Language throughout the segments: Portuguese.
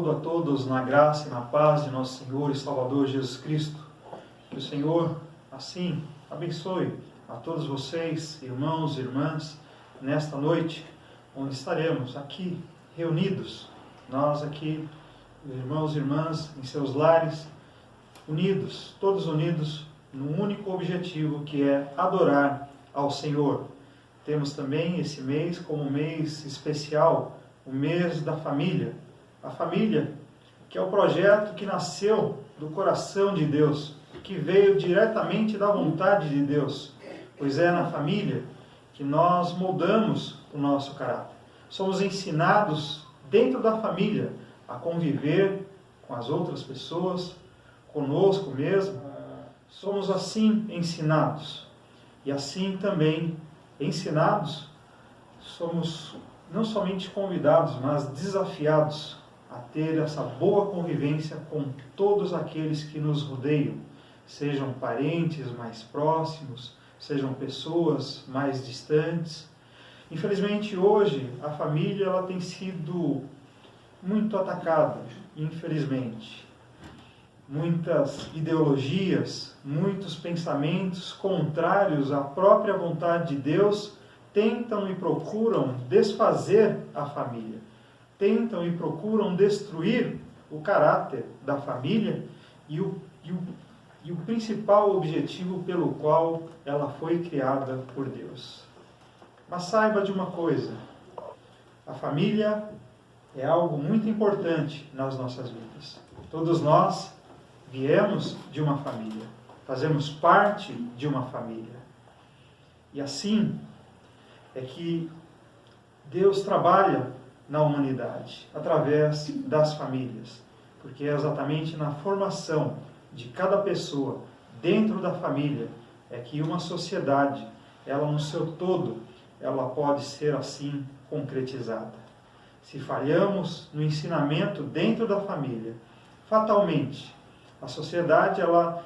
Saúdo a todos na graça e na paz de nosso Senhor e Salvador Jesus Cristo. Que o Senhor, assim, abençoe a todos vocês, irmãos e irmãs, nesta noite, onde estaremos aqui reunidos, nós aqui, irmãos e irmãs, em seus lares, unidos, todos unidos, num único objetivo, que é adorar ao Senhor. Temos também esse mês como mês especial, o mês da família. A família, que é o projeto que nasceu do coração de Deus, que veio diretamente da vontade de Deus, pois é na família que nós moldamos o nosso caráter. Somos ensinados dentro da família a conviver com as outras pessoas, conosco mesmo. Somos assim ensinados. E assim também ensinados, somos não somente convidados, mas desafiados a ter essa boa convivência com todos aqueles que nos rodeiam, sejam parentes mais próximos, sejam pessoas mais distantes. Infelizmente, hoje, a família ela tem sido muito atacada, infelizmente. Muitas ideologias, muitos pensamentos contrários à própria vontade de Deus tentam e procuram desfazer a família, tentam e procuram destruir o caráter da família e o principal objetivo pelo qual ela foi criada por Deus. Mas saiba de uma coisa, a família é algo muito importante nas nossas vidas. Todos nós viemos de uma família, fazemos parte de uma família. E assim é que Deus trabalha na humanidade, através das famílias, porque é exatamente na formação de cada pessoa, dentro da família, é que uma sociedade, ela no seu todo, ela pode ser assim concretizada. Se falhamos no ensinamento dentro da família, fatalmente, a sociedade ela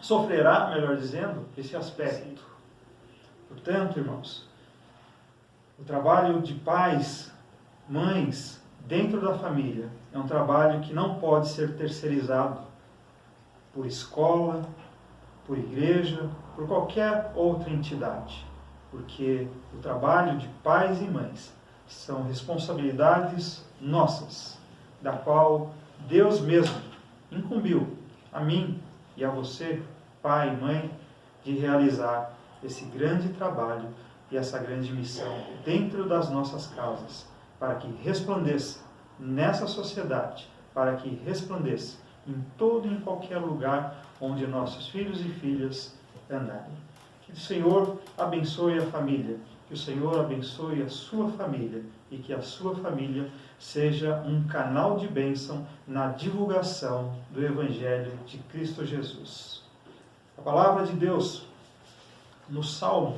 sofrerá, melhor dizendo, esse aspecto. Portanto, irmãos, o trabalho de pais, mães, dentro da família, é um trabalho que não pode ser terceirizado por escola, por igreja, por qualquer outra entidade, porque o trabalho de pais e mães são responsabilidades nossas, da qual Deus mesmo incumbiu a mim e a você, pai e mãe, de realizar esse grande trabalho e essa grande missão dentro das nossas casas, para que resplandeça nessa sociedade, para que resplandeça em todo e em qualquer lugar onde nossos filhos e filhas andarem. Que o Senhor abençoe a família, que o Senhor abençoe a sua família e que a sua família seja um canal de bênção na divulgação do Evangelho de Cristo Jesus. A palavra de Deus, no Salmo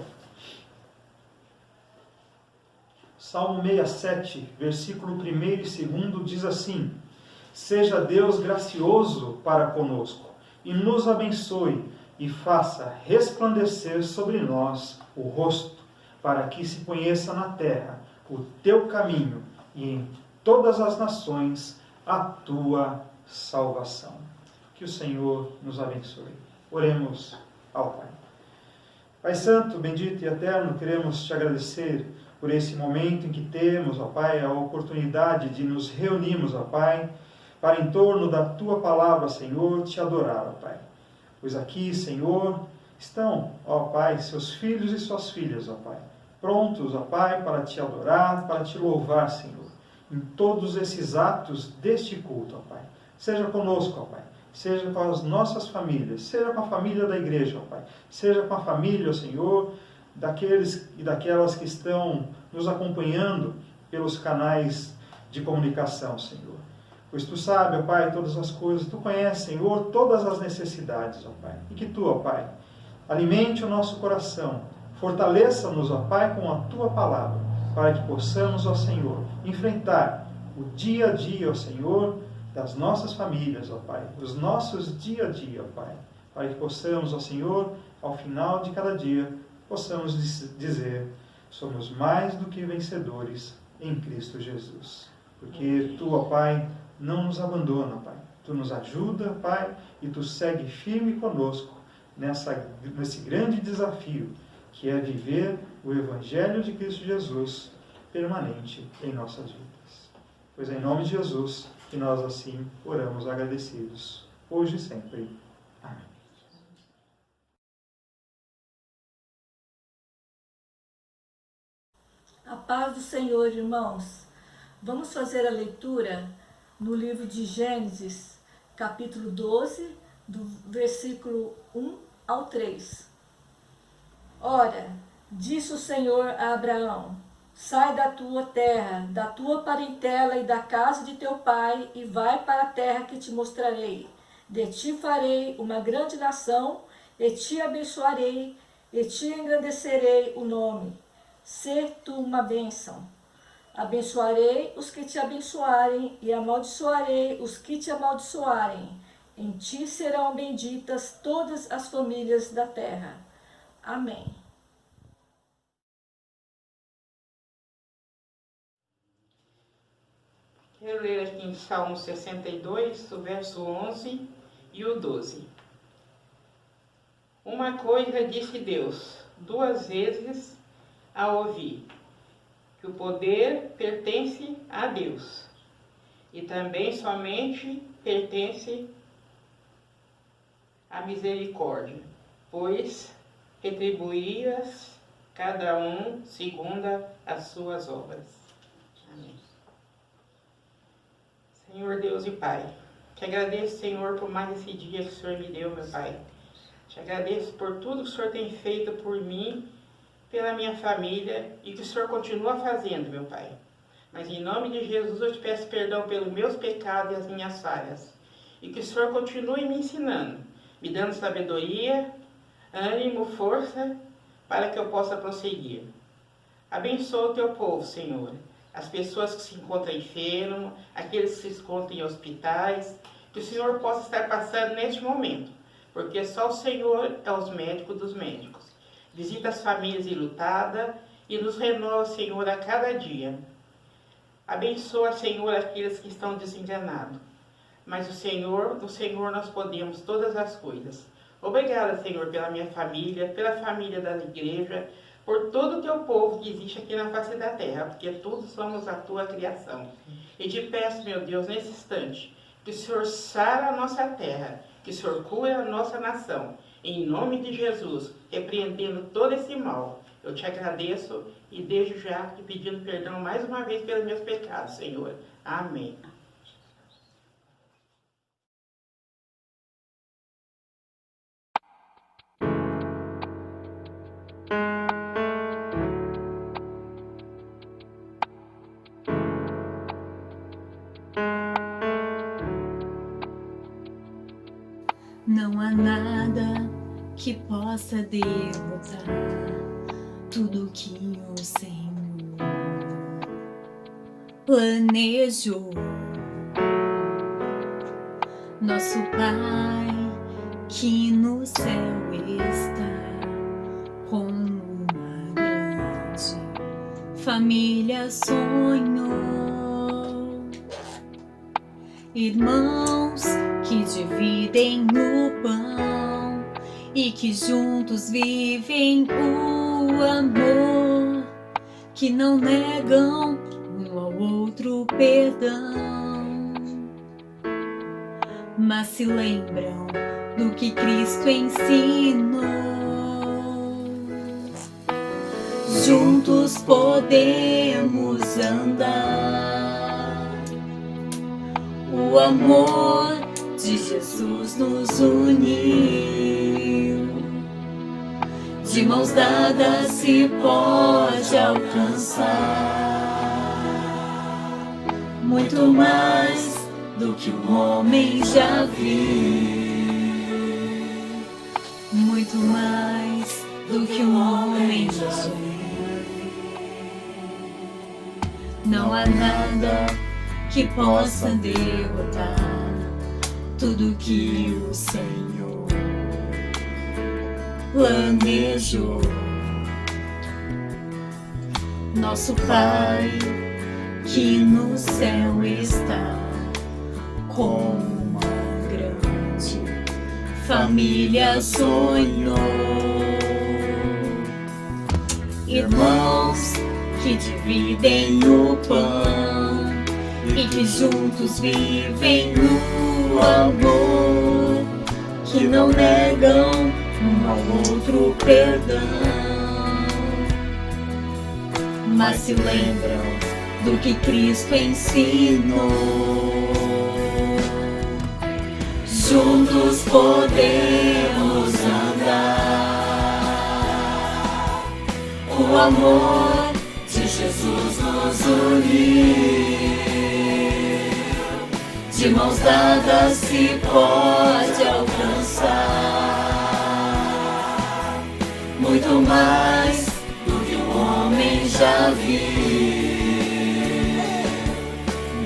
67, versículo 1 e 2, diz assim: Seja Deus gracioso para conosco, e nos abençoe, e faça resplandecer sobre nós o rosto, para que se conheça na terra o teu caminho, e em todas as nações a tua salvação. Que o Senhor nos abençoe. Oremos ao Pai. Pai Santo, bendito e eterno, queremos te agradecer por esse momento em que temos, ó Pai, a oportunidade de nos reunirmos, ó Pai, para em torno da tua palavra, Senhor, te adorar, ó Pai. Pois aqui, Senhor, estão, ó Pai, seus filhos e suas filhas, ó Pai, prontos, ó Pai, para te adorar, para te louvar, Senhor, em todos esses atos deste culto, ó Pai. Seja conosco, ó Pai, seja com as nossas famílias, seja com a família da igreja, ó Pai, seja com a família, ó Senhor, daqueles e daquelas que estão nos acompanhando pelos canais de comunicação, Senhor. Pois Tu sabes, ó Pai, todas as coisas, Tu conheces, Senhor, todas as necessidades, ó Pai. E que Tu, ó Pai, alimente o nosso coração, fortaleça-nos, ó Pai, com a Tua palavra, para que possamos, ó Senhor, enfrentar o dia a dia, ó Senhor, das nossas famílias, ó Pai, os nossos dia a dia, ó Pai, para que possamos, ó Senhor, ao final de cada dia, possamos dizer, somos mais do que vencedores em Cristo Jesus. porque Tu, ó Pai, não nos abandona, Pai. Tu nos ajuda, Pai, e Tu segue firme conosco nesse grande desafio, que é viver o Evangelho de Cristo Jesus permanente em nossas vidas. Pois é em nome de Jesus que nós assim oramos agradecidos, hoje e sempre. Amém. A paz do Senhor, irmãos. Vamos fazer a leitura no livro de Gênesis, capítulo 12, do versículo 1 ao 3. Ora, disse o Senhor a Abraão: sai da tua terra, da tua parentela e da casa de teu pai, e vai para a terra que te mostrarei. De ti farei uma grande nação, e te abençoarei, e te engrandecerei o nome. Sê tu uma bênção. Abençoarei os que te abençoarem, e amaldiçoarei os que te amaldiçoarem. Em ti serão benditas todas as famílias da terra. Amém. Quero ler aqui em Salmo 62, o verso 11 e o 12. Uma coisa disse Deus, 2 vezes a ouvir, que o poder pertence a Deus, e também somente pertence à misericórdia, pois retribuí-as cada um segundo as suas obras. Amém. Senhor Deus e Pai, te agradeço, Senhor, por mais esse dia que o Senhor me deu, meu Pai. Te agradeço por tudo que o Senhor tem feito por mim, pela minha família e que o Senhor continua fazendo, meu Pai. Mas em nome de Jesus eu te peço perdão pelos meus pecados e as minhas falhas. E que o Senhor continue me ensinando, me dando sabedoria, ânimo, força, para que eu possa prosseguir. Abençoa o teu povo, Senhor. As pessoas que se encontram enfermas, aqueles que se encontram em hospitais, que o Senhor possa estar passando neste momento, porque só o Senhor é os médicos dos médicos. Visita as famílias enlutadas e nos renova, Senhor, a cada dia. Abençoa, Senhor, aqueles que estão desenganados. Mas do Senhor nós podemos todas as coisas. Obrigada, Senhor, pela minha família, pela família da igreja, por todo o teu povo que existe aqui na face da terra, porque todos somos a tua criação. E te peço, meu Deus, nesse instante, que o Senhor sara a nossa terra, que o Senhor cura a nossa nação. Em nome de Jesus, repreendendo todo esse mal, eu te agradeço e desde já te pedindo perdão mais uma vez pelos meus pecados, Senhor. Amém. Não há nada que possa derrotar tudo que o Senhor planejou. Nosso Pai que no céu está, com uma grande família sonhou. Irmãos que dividem o pão e que juntos vivem o amor, que não negam um ao outro perdão, mas se lembram do que Cristo ensinou. Juntos podemos andar, o amor de Jesus nos uniu. De mãos dadas se pode alcançar muito mais do que o homem já viu, muito mais do que o homem já viu. Não há nada que possa derrotar tudo que o Senhor planejou. Nosso Pai que no céu está, com uma grande família sonhou. Irmãos que dividem o pão e que juntos vivem no amor, que não negam um ao outro perdão, mas se lembram do que Cristo ensinou. Juntos podemos andar, o amor de Jesus nos uniu, de mãos dadas se pode alcançar muito mais do que o homem já viu,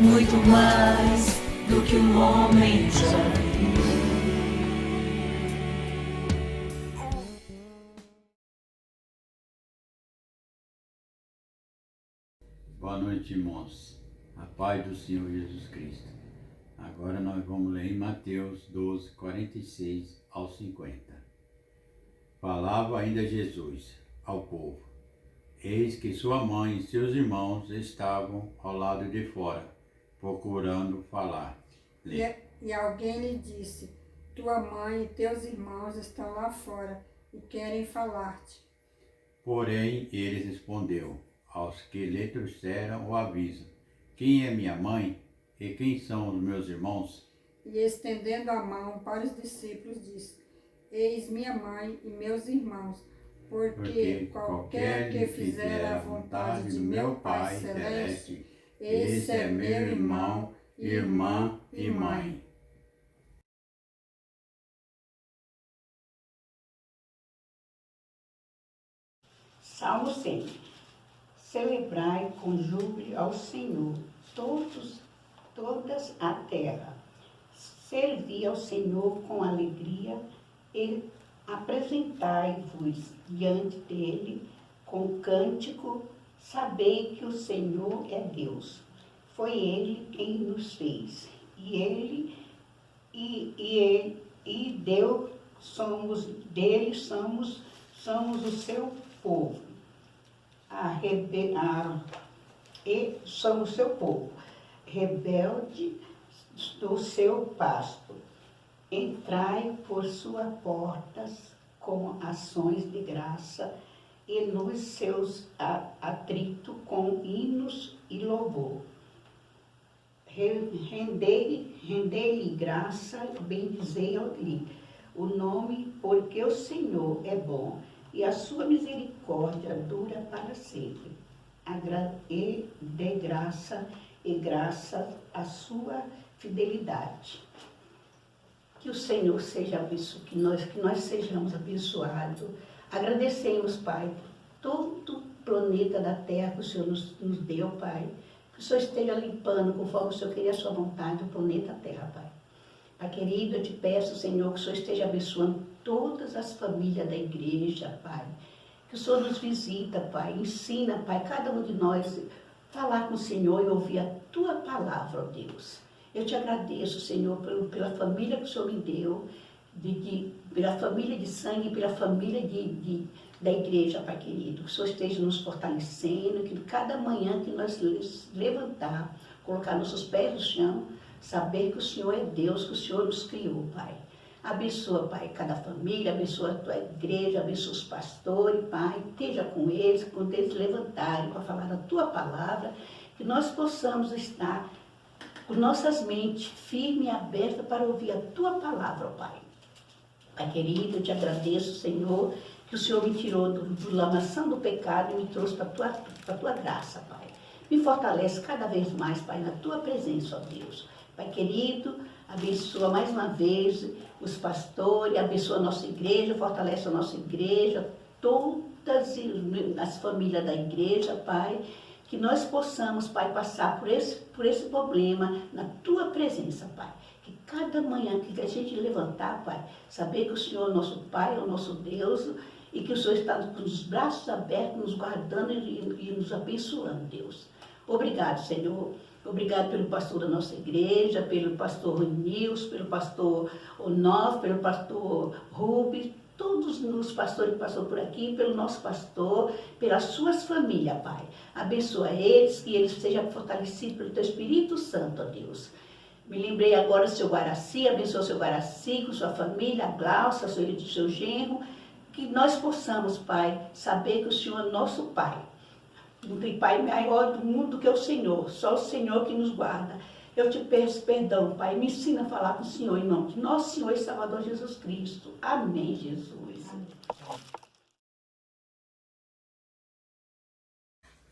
muito mais do que o homem já viu. Boa noite, irmãos. A paz do Senhor Jesus Cristo. Agora nós vamos ler em Mateus 12, 46 ao 50. Falava ainda Jesus ao povo. Eis que sua mãe e seus irmãos estavam ao lado de fora, procurando falar. E alguém lhe disse: tua mãe e teus irmãos estão lá fora e querem falar-te. Porém, ele respondeu aos que lhe trouxeram o aviso: quem é minha mãe e quem são os meus irmãos? E estendendo a mão para os discípulos, disse: eis minha mãe e meus irmãos, porque qualquer que fizer a vontade de meu Pai Celeste, esse é meu irmão, irmã e mãe. Salmo 100. Celebrai com júbilo ao Senhor, todas a terra. Servi ao Senhor com alegria e apresentai-vos diante dele com cântico. Sabei que o Senhor é Deus. Foi ele quem nos fez, somos o seu povo. Somos seu povo, rebelde do seu pasto. Entrai por suas portas com ações de graça e nos seus atritos com hinos e louvor. Rendei-lhe graça, bendizei-lhe o nome, porque o Senhor é bom e a sua misericórdia dura para sempre. E dê graça e graça à sua fidelidade. Que o Senhor seja abençoado, que nós sejamos abençoados. Agradecemos, Pai, por todo o planeta da Terra que o Senhor nos deu, Pai. Que o Senhor esteja limpando, conforme o Senhor queria a sua vontade, o planeta Terra, Pai. Pai querido, eu te peço, Senhor, que o Senhor esteja abençoando todas as famílias da igreja, Pai. Que o Senhor nos visita, Pai. Ensina, Pai, cada um de nós falar com o Senhor e ouvir a Tua palavra, ó Deus. Eu te agradeço, Senhor, pela família que o Senhor me deu, pela família de sangue, pela família da igreja, Pai querido. Que o Senhor esteja nos fortalecendo, que cada manhã que nós levantar, colocar nossos pés no chão, saber que o Senhor é Deus, que o Senhor nos criou, Pai. Abençoa, Pai, cada família, abençoa a Tua igreja, abençoa os pastores, Pai. Esteja com eles, quando eles levantarem para falar a Tua palavra, que nós possamos estar com nossas mentes firmes e abertas para ouvir a Tua palavra, Pai. Pai querido, eu te agradeço, Senhor, que o Senhor me tirou do lamação do pecado e me trouxe para a Tua graça, Pai. Me fortalece cada vez mais, Pai, na Tua presença, ó Deus. Pai querido, abençoa mais uma vez os pastores, abençoa a nossa igreja, fortalece a nossa igreja, todas as famílias da igreja, Pai, que nós possamos, Pai, passar por esse problema na Tua presença, Pai. Que cada manhã que a gente levantar, Pai, saber que o Senhor é nosso Pai, é o nosso Deus, e que o Senhor está com os braços abertos, nos guardando e nos abençoando, Deus. Obrigado, Senhor. Obrigado pelo pastor da nossa igreja, pelo pastor Nils, pelo pastor Onofre, pelo pastor Rubens, todos os pastores que passaram por aqui, pelo nosso pastor, pelas suas famílias, Pai. Abençoa eles, que eles sejam fortalecidos pelo Teu Espírito Santo, ó Deus. Me lembrei agora do seu Guaraci, abençoa o seu Guaraci, com sua família, a Glaucia, seu genro, que nós possamos, Pai, saber que o Senhor é nosso Pai. Não tem Pai maior do mundo do que o Senhor, só o Senhor que nos guarda. Eu te peço perdão, Pai, me ensina a falar com o Senhor em nome de nosso Senhor e Salvador Jesus Cristo. Amém, Jesus. Amém.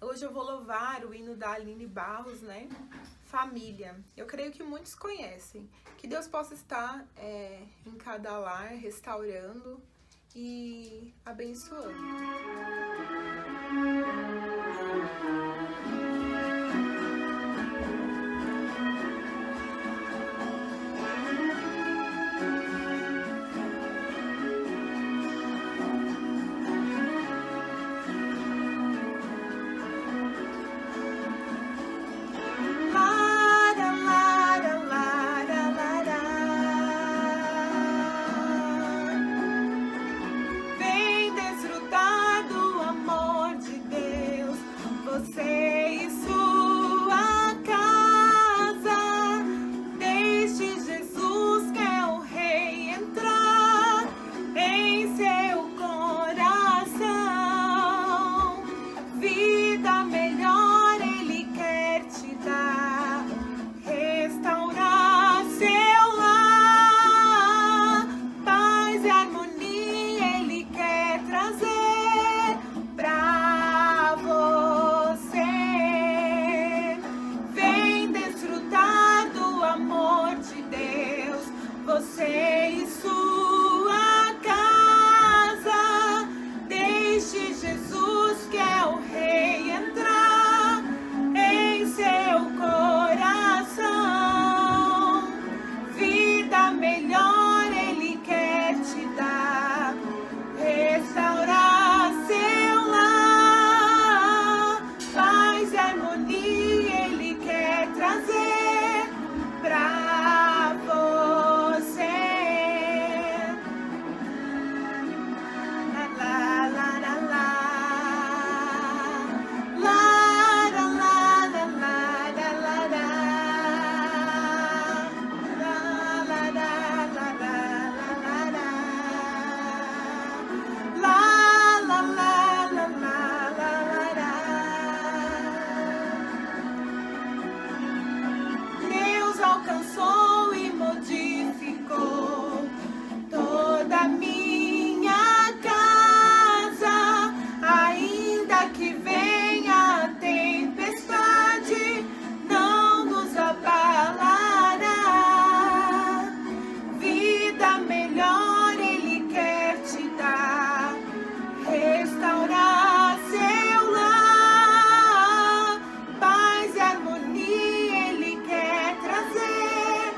Hoje eu vou louvar o hino da Aline Barros, né? Família. Eu creio que muitos conhecem. Que Deus possa estar em cada lar, restaurando e abençoando. Vem desfrutar do amor de Deus, você e sua casa. Deixe Jesus, que é o Rei, entrar em seu coração. Vida melhor Ele quer te dar, restaurar seu lar. Paz e harmonia Ele quer trazer pra você. Vem desfrutar do amor de Deus, você e sua casa. Deixe Jesus, que é o Rei, entrar em seu coração. Vida melhor Ele quer te dar, restaurar seu lar. Paz e harmonia Ele quer trazer pra você. La la la la la. La la la la la la la la. La la la la la la la la. La la la la la la la. Deus alcançou e modificou toda a minha casa. Ainda que venha a tempestade, não nos abalará. Vida melhor Ele quer te dar, restaurar seu lar. Paz e harmonia Ele quer trazer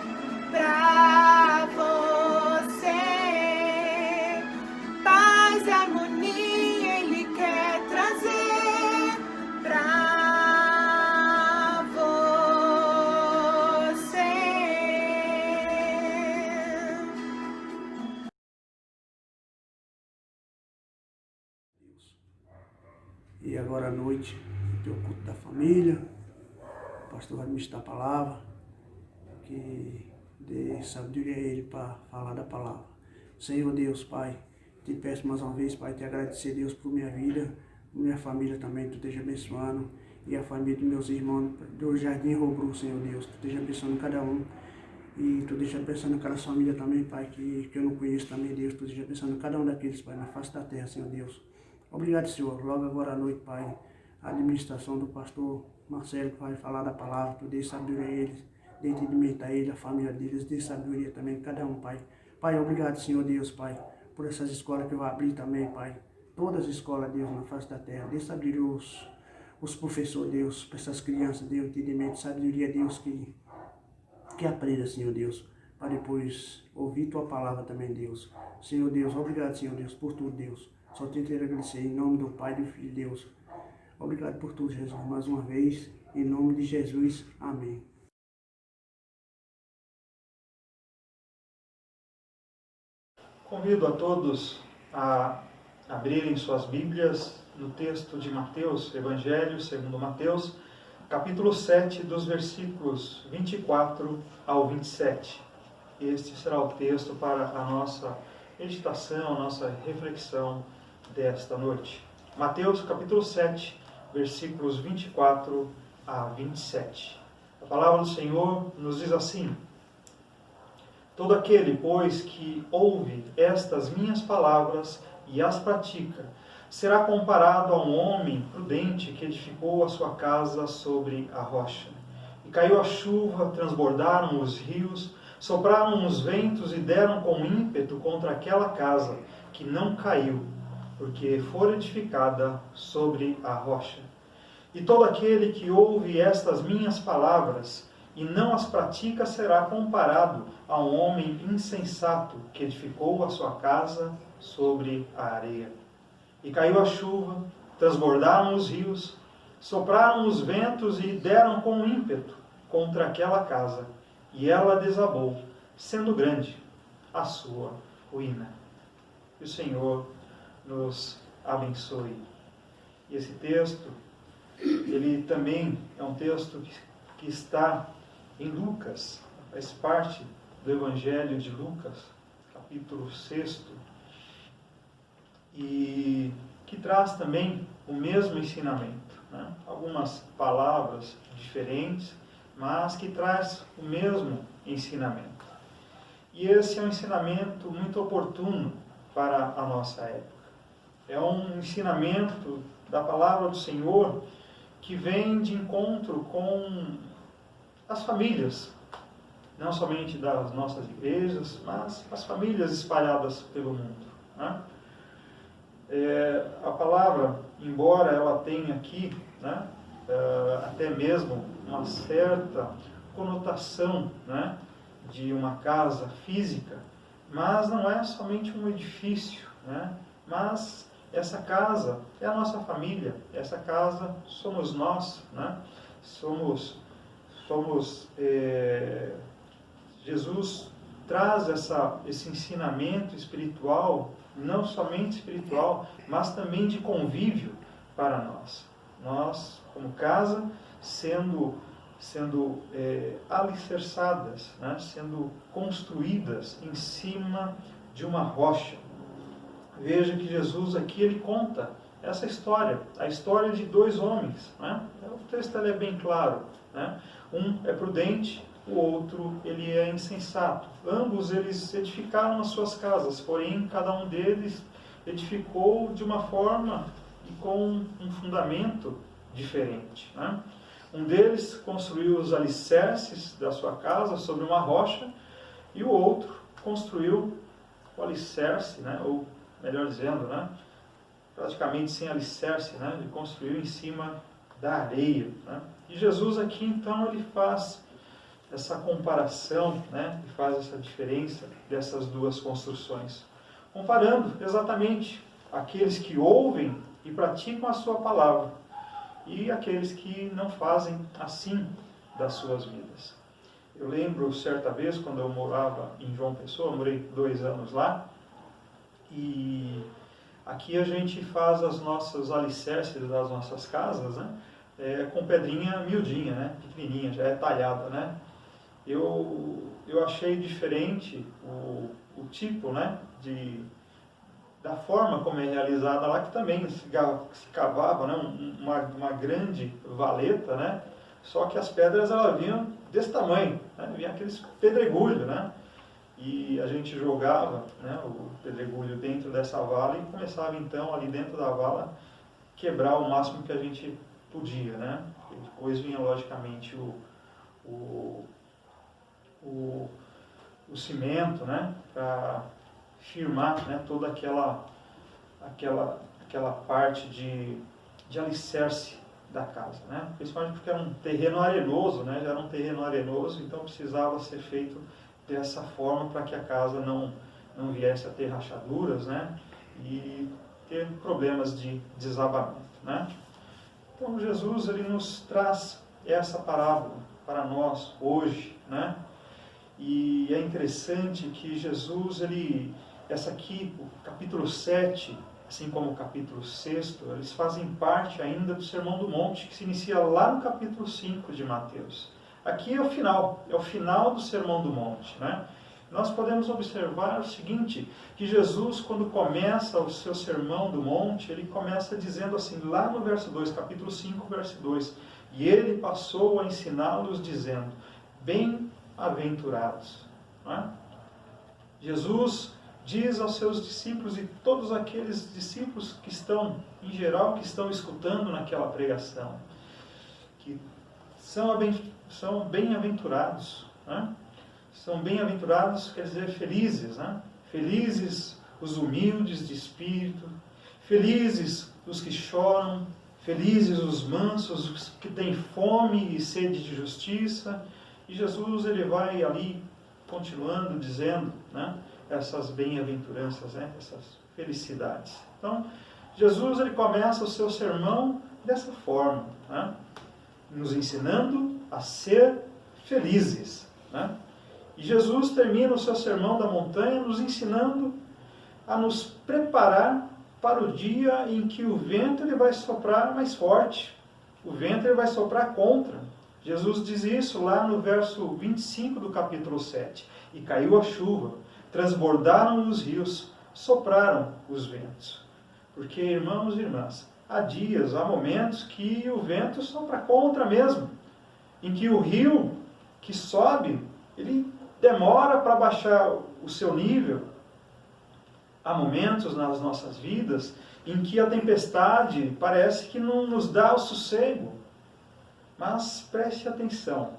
pra você. Paz e harmonia Ele quer trazer pra você. E agora à noite, tem o culto da família, o pastor vai ministrar a palavra, que dê sabedoria a ele para falar da palavra. Senhor Deus, Pai, te peço mais uma vez, Pai, te agradecer, Deus, por minha vida, por minha família também, tu esteja abençoando, e a família dos meus irmãos do Jardim Robru, Senhor Deus, tu esteja abençoando cada um, e tu esteja abençoando cada família também, Pai, que eu não conheço também, Deus, tu esteja abençoando cada um daqueles, Pai, na face da terra, Senhor Deus. Obrigado, Senhor. Logo agora à noite, Pai, a administração do pastor Marcelo, que vai falar da palavra, tu dê sabedoria a eles, dê entendimento a ele, a família deles, dê sabedoria também a cada um, Pai. Pai, obrigado, Senhor Deus, Pai, por essas escolas que eu vou abrir também, Pai. Todas as escolas, Deus, na face da terra. Dê sabedoria os professores, Deus, para essas crianças, Deus, entendimento, sabedoria, Deus, que aprenda, Senhor Deus, para depois ouvir Tua palavra também, Deus. Senhor Deus, obrigado, Senhor Deus, por tudo, Deus. Só te quero agradecer em nome do Pai e do Filho de Deus. Obrigado por tudo, Jesus, mais uma vez. Em nome de Jesus, amém. Convido a todos a abrirem suas Bíblias no texto de Mateus, Evangelho segundo Mateus, capítulo 7, dos versículos 24 ao 27. Este será o texto para a nossa meditação, a nossa reflexão desta noite. Mateus, capítulo 7, versículos 24 a 27. A palavra do Senhor nos diz assim: Todo aquele, pois, que ouve estas minhas palavras e as pratica, será comparado a um homem prudente que edificou a sua casa sobre a rocha. E caiu a chuva, transbordaram os rios, sopraram os ventos e deram com ímpeto contra aquela casa, que não caiu, porque fora edificada sobre a rocha. E todo aquele que ouve estas minhas palavras e não as pratica será comparado a um homem insensato que edificou a sua casa sobre a areia. E caiu a chuva, transbordaram os rios, sopraram os ventos e deram com ímpeto contra aquela casa, e ela desabou, sendo grande a sua ruína. Que o Senhor nos abençoe. E esse texto, ele também é um texto que está em Lucas, faz parte do Evangelho de Lucas, capítulo 6, e que traz também o mesmo ensinamento, né? Algumas palavras diferentes, mas que traz o mesmo ensinamento. E esse é um ensinamento muito oportuno para a nossa época. É um ensinamento da palavra do Senhor que vem de encontro com as famílias, não somente das nossas igrejas, mas as famílias espalhadas pelo mundo, né? A palavra, embora ela tenha aqui, né, até mesmo uma certa conotação, né, de uma casa física, mas não é somente um edifício, né, mas essa casa é a nossa família, essa casa somos nós, né, Jesus traz esse ensinamento espiritual, não somente espiritual, mas também de convívio para nós. Nós, como casa, sendo alicerçadas, né? Sendo construídas em cima de uma rocha. Veja que Jesus aqui ele conta essa história, a história de dois homens, né? O texto é bem claro, né? Um é prudente, o outro ele é insensato. Ambos eles edificaram as suas casas, porém cada um deles edificou de uma forma e com um fundamento diferente, né? Um deles construiu os alicerces da sua casa sobre uma rocha e o outro construiu o alicerce, né? Ou melhor dizendo, né? Praticamente sem alicerce, né? Ele construiu em cima da areia, né? E Jesus aqui então ele faz essa comparação, né? E faz essa diferença dessas duas construções, comparando exatamente aqueles que ouvem e praticam a sua palavra e aqueles que não fazem assim das suas vidas. Eu lembro certa vez quando eu morava em João Pessoa, morei 2 anos lá, e aqui a gente faz as nossas alicerces das nossas casas, né? Com pedrinha miudinha, né? Pequenininha, já é talhada, né? Eu achei diferente o tipo, né? Da forma como é realizada lá, que também se cavava, né? Uma grande valeta, né? Só que as pedras elas vinham desse tamanho, né? Vinha aqueles pedregulhos, né? E a gente jogava, né, o pedregulho dentro dessa vala e começava então ali dentro da vala quebrar o máximo que a gente podia, né? E depois vinha logicamente o cimento, né, para firmar, né, toda aquela parte de alicerce da casa, né? Principalmente porque era um terreno arenoso, né? Já era um terreno arenoso, então precisava ser feito dessa forma para que a casa não viesse a ter rachaduras, né? E ter problemas de desabamento, né? Então Jesus ele nos traz essa parábola para nós hoje, né? E é interessante que Jesus, essa aqui, o capítulo 7, assim como o capítulo 6, eles fazem parte ainda do Sermão do Monte, que se inicia lá no capítulo 5 de Mateus. Aqui é o final do Sermão do Monte, né? Nós podemos observar o seguinte, que Jesus, quando começa o seu Sermão do Monte, ele começa dizendo assim, lá no verso 2, capítulo 5, verso 2, e ele passou a ensiná-los dizendo, bem-aventurados. Né? Jesus diz aos seus discípulos e todos aqueles discípulos que estão, em geral, que estão escutando naquela pregação, que são bem-aventurados, né? São bem-aventurados, quer dizer, felizes, né? Felizes os humildes de espírito, felizes os que choram, felizes os mansos, os que têm fome e sede de justiça. E Jesus, ele vai ali, continuando, dizendo, né? Essas bem-aventuranças, né? Essas felicidades. Então, Jesus, ele começa o seu sermão dessa forma, né? Nos ensinando a ser felizes, né? E Jesus termina o seu sermão da montanha nos ensinando a nos preparar para o dia em que o vento ele vai soprar mais forte. O vento ele vai soprar contra. Jesus diz isso lá no verso 25 do capítulo 7. E caiu a chuva, transbordaram os rios, sopraram os ventos. Porque, irmãos e irmãs, há dias, há momentos que o vento sopra contra mesmo. Em que o rio que sobe, ele demora para baixar o seu nível. Há momentos nas nossas vidas em que a tempestade parece que não nos dá o sossego. Mas preste atenção,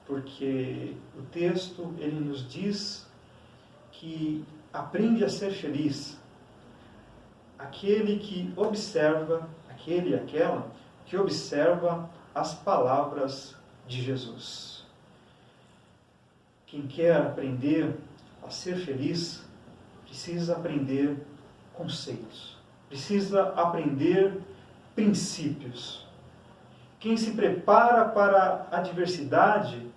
porque o texto ele nos diz que aprende a ser feliz aquele que observa, aquele e aquela que observa as palavras de Jesus. Quem quer aprender a ser feliz, precisa aprender conceitos, precisa aprender princípios. Quem se prepara para a adversidade,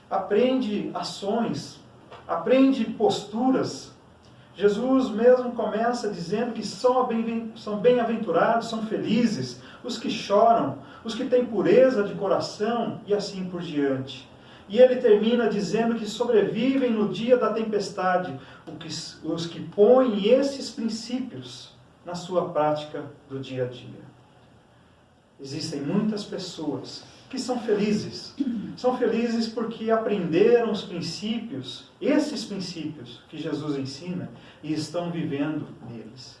aprende ações, aprende posturas. Jesus mesmo começa dizendo que são bem-aventurados, são felizes, os que choram, os que têm pureza de coração e assim por diante. E ele termina dizendo que sobrevivem no dia da tempestade os que põem esses princípios na sua prática do dia a dia. Existem muitas pessoas que são felizes. São felizes porque aprenderam os princípios, esses princípios que Jesus ensina, e estão vivendo neles.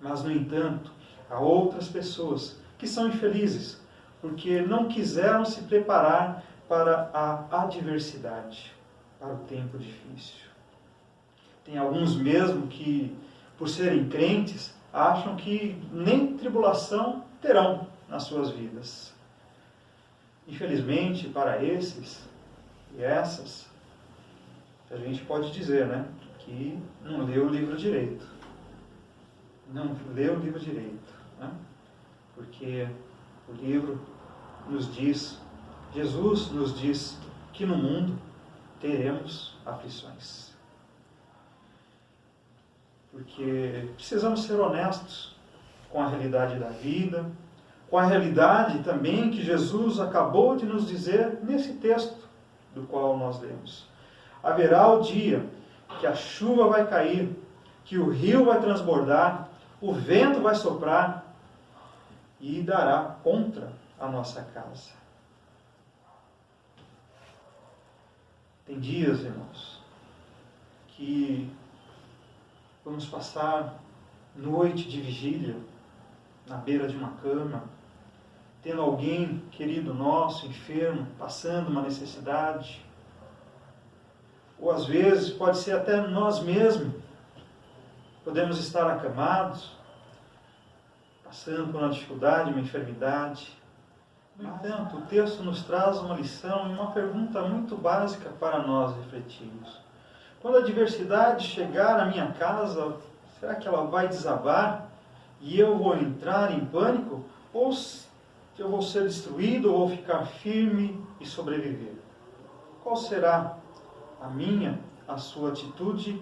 Mas, no entanto, há outras pessoas que são infelizes porque não quiseram se preparar para a adversidade, para o tempo difícil. Tem alguns mesmo que, por serem crentes, acham que nem tribulação terão nas suas vidas. Infelizmente, para esses e essas, a gente pode dizer, né, que não leu o livro direito. Não leu o livro direito, né? Porque o livro nos diz, Jesus nos diz que no mundo teremos aflições. Porque precisamos ser honestos com a realidade da vida, com a realidade também que Jesus acabou de nos dizer nesse texto do qual nós lemos. Haverá o dia que a chuva vai cair, que o rio vai transbordar, o vento vai soprar e dará contra a nossa casa. Tem dias, irmãos, que vamos passar noite de vigília na beira de uma cama, tendo alguém querido nosso, enfermo, passando uma necessidade. Ou às vezes pode ser até nós mesmos. Podemos estar acamados, passando por uma dificuldade, uma enfermidade. No entanto, o texto nos traz uma lição e uma pergunta muito básica para nós refletirmos. Quando a adversidade chegar à minha casa, será que ela vai desabar e eu vou entrar em pânico? Ou eu vou ser destruído ou vou ficar firme e sobreviver? Qual será a minha, a sua atitude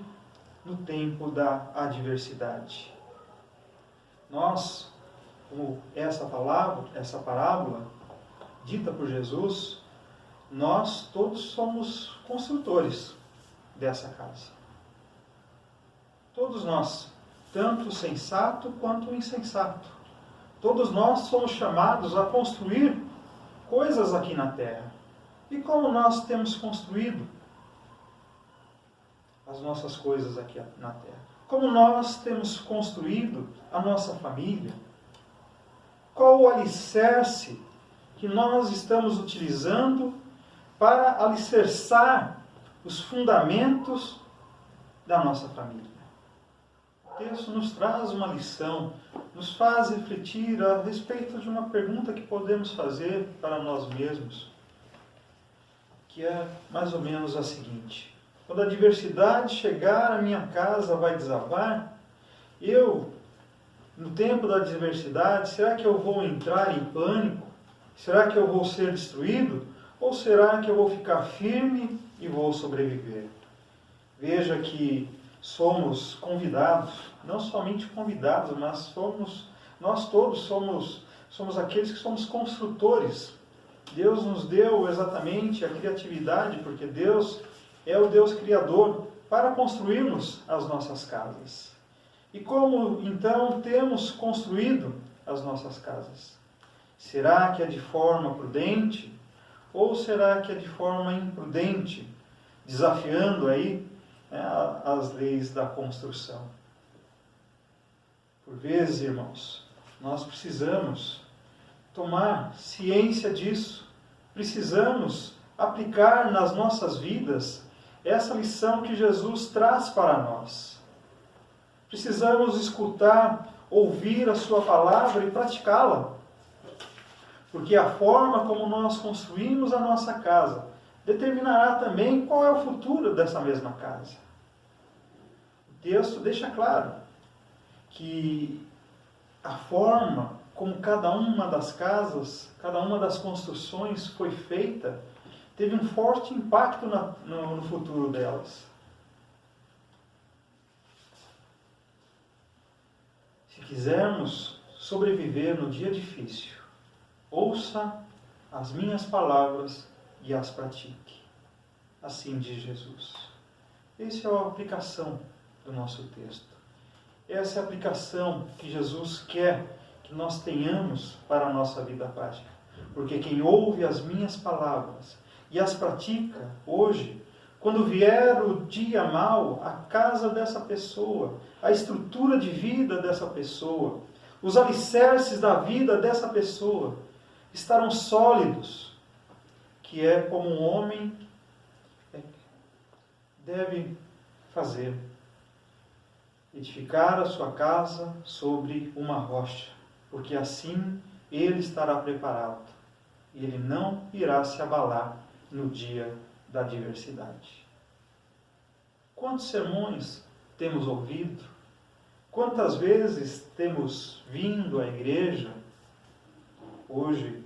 no tempo da adversidade? Nós, como essa parábola dita por Jesus, nós todos somos construtores dessa casa. Todos nós, tanto o sensato quanto o insensato. Todos nós somos chamados a construir coisas aqui na terra. E como nós temos construído as nossas coisas aqui na terra? Como nós temos construído a nossa família? Qual o alicerce que nós estamos utilizando para alicerçar os fundamentos da nossa família? O texto nos traz uma lição, nos faz refletir a respeito de uma pergunta que podemos fazer para nós mesmos, que é mais ou menos a seguinte: quando a adversidade chegar, a minha casa vai desabar? Eu, no tempo da adversidade, será que eu vou entrar em pânico? Será que eu vou ser destruído? Ou será que eu vou ficar firme e vou sobreviver? Veja que somos convidados, não somente convidados, mas nós todos somos aqueles que somos construtores. Deus nos deu exatamente a criatividade, porque Deus é o Deus Criador, para construirmos as nossas casas. E como então temos construído as nossas casas? Será que é de forma prudente? Ou será que é de forma imprudente, desafiando aí as leis da construção? Por vezes, irmãos, nós precisamos tomar ciência disso. Precisamos aplicar nas nossas vidas essa lição que Jesus traz para nós. Precisamos escutar, ouvir a sua palavra e praticá-la. Porque a forma como nós construímos a nossa casa determinará também qual é o futuro dessa mesma casa. O texto deixa claro que a forma como cada uma das casas, cada uma das construções foi feita, teve um forte impacto no futuro delas. Se quisermos sobreviver no dia difícil, ouça as minhas palavras e as pratique. Assim diz Jesus. Essa é a aplicação do nosso texto. Essa é a aplicação que Jesus quer que nós tenhamos para a nossa vida prática. Porque quem ouve as minhas palavras e as pratica hoje, quando vier o dia mau, a casa dessa pessoa, a estrutura de vida dessa pessoa, os alicerces da vida dessa pessoa estarão sólidos, que é como um homem deve fazer: edificar a sua casa sobre uma rocha, porque assim ele estará preparado e ele não irá se abalar no dia da adversidade. Quantos sermões temos ouvido? Quantas vezes temos vindo à igreja, hoje,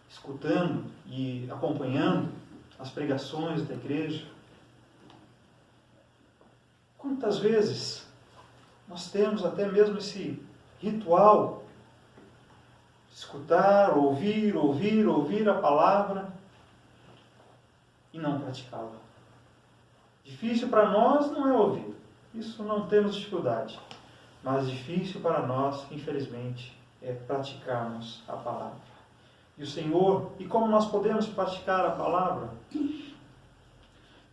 escutando e acompanhando as pregações da igreja? Quantas vezes nós temos até mesmo esse ritual de escutar, ouvir a palavra e não praticá-la? Difícil para nós não é ouvir, isso não temos dificuldade, mas difícil para nós, infelizmente, é praticarmos a palavra. E o Senhor, e como nós podemos praticar a palavra?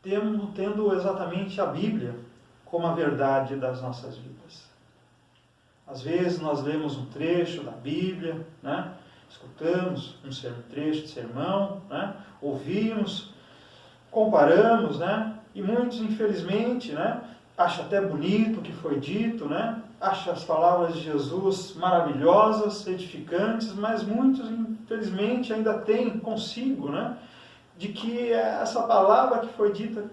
Tendo exatamente a Bíblia como a verdade das nossas vidas. Às vezes nós lemos um trecho da Bíblia, né? Escutamos um trecho de sermão, né? Ouvimos, comparamos, né? E muitos, infelizmente, né? Acham até bonito o que foi dito, né? Acham as palavras de Jesus maravilhosas, edificantes, mas muitos, infelizmente, ainda têm consigo, né? De que essa palavra que foi dita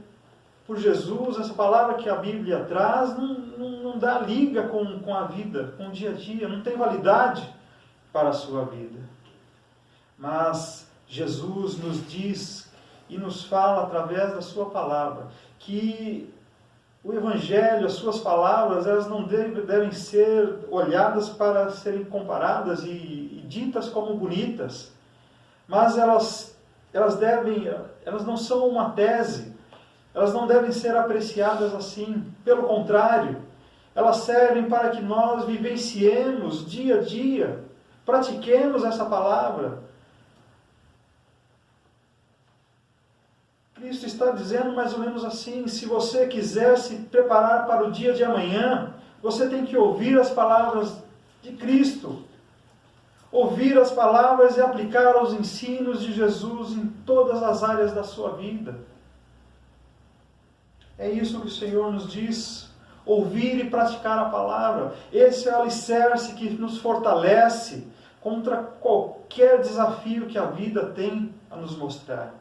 por Jesus, essa palavra que a Bíblia traz, não dá liga com a vida, com o dia a dia, não tem validade para a sua vida. Mas Jesus nos diz e nos fala através da sua palavra que o Evangelho, as suas palavras, elas não devem ser olhadas para serem comparadas e ditas como bonitas, mas elas não são uma tese, elas não devem ser apreciadas assim. Pelo contrário, elas servem para que nós vivenciemos dia a dia, pratiquemos essa palavra. Cristo está dizendo mais ou menos assim: se você quiser se preparar para o dia de amanhã, você tem que ouvir as palavras de Cristo. Ouvir as palavras e aplicar os ensinos de Jesus em todas as áreas da sua vida. É isso que o Senhor nos diz. Ouvir e praticar a palavra. Esse é o alicerce que nos fortalece contra qualquer desafio que a vida tem a nos mostrar.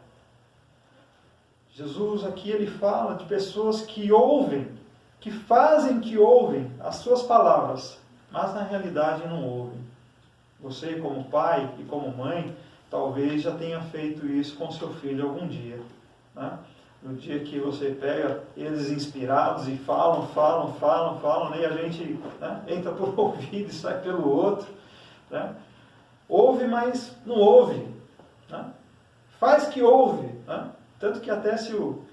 Jesus aqui ele fala de pessoas que ouvem, que fazem que ouvem as suas palavras, mas na realidade não ouvem. Você, como pai e como mãe, talvez já tenha feito isso com seu filho algum dia, né? No dia que você pega eles inspirados e falam, e a gente, né, entra por um ouvido e sai pelo outro, né? Ouve, mas não ouve, né? Faz que ouve, né? Tanto que até se o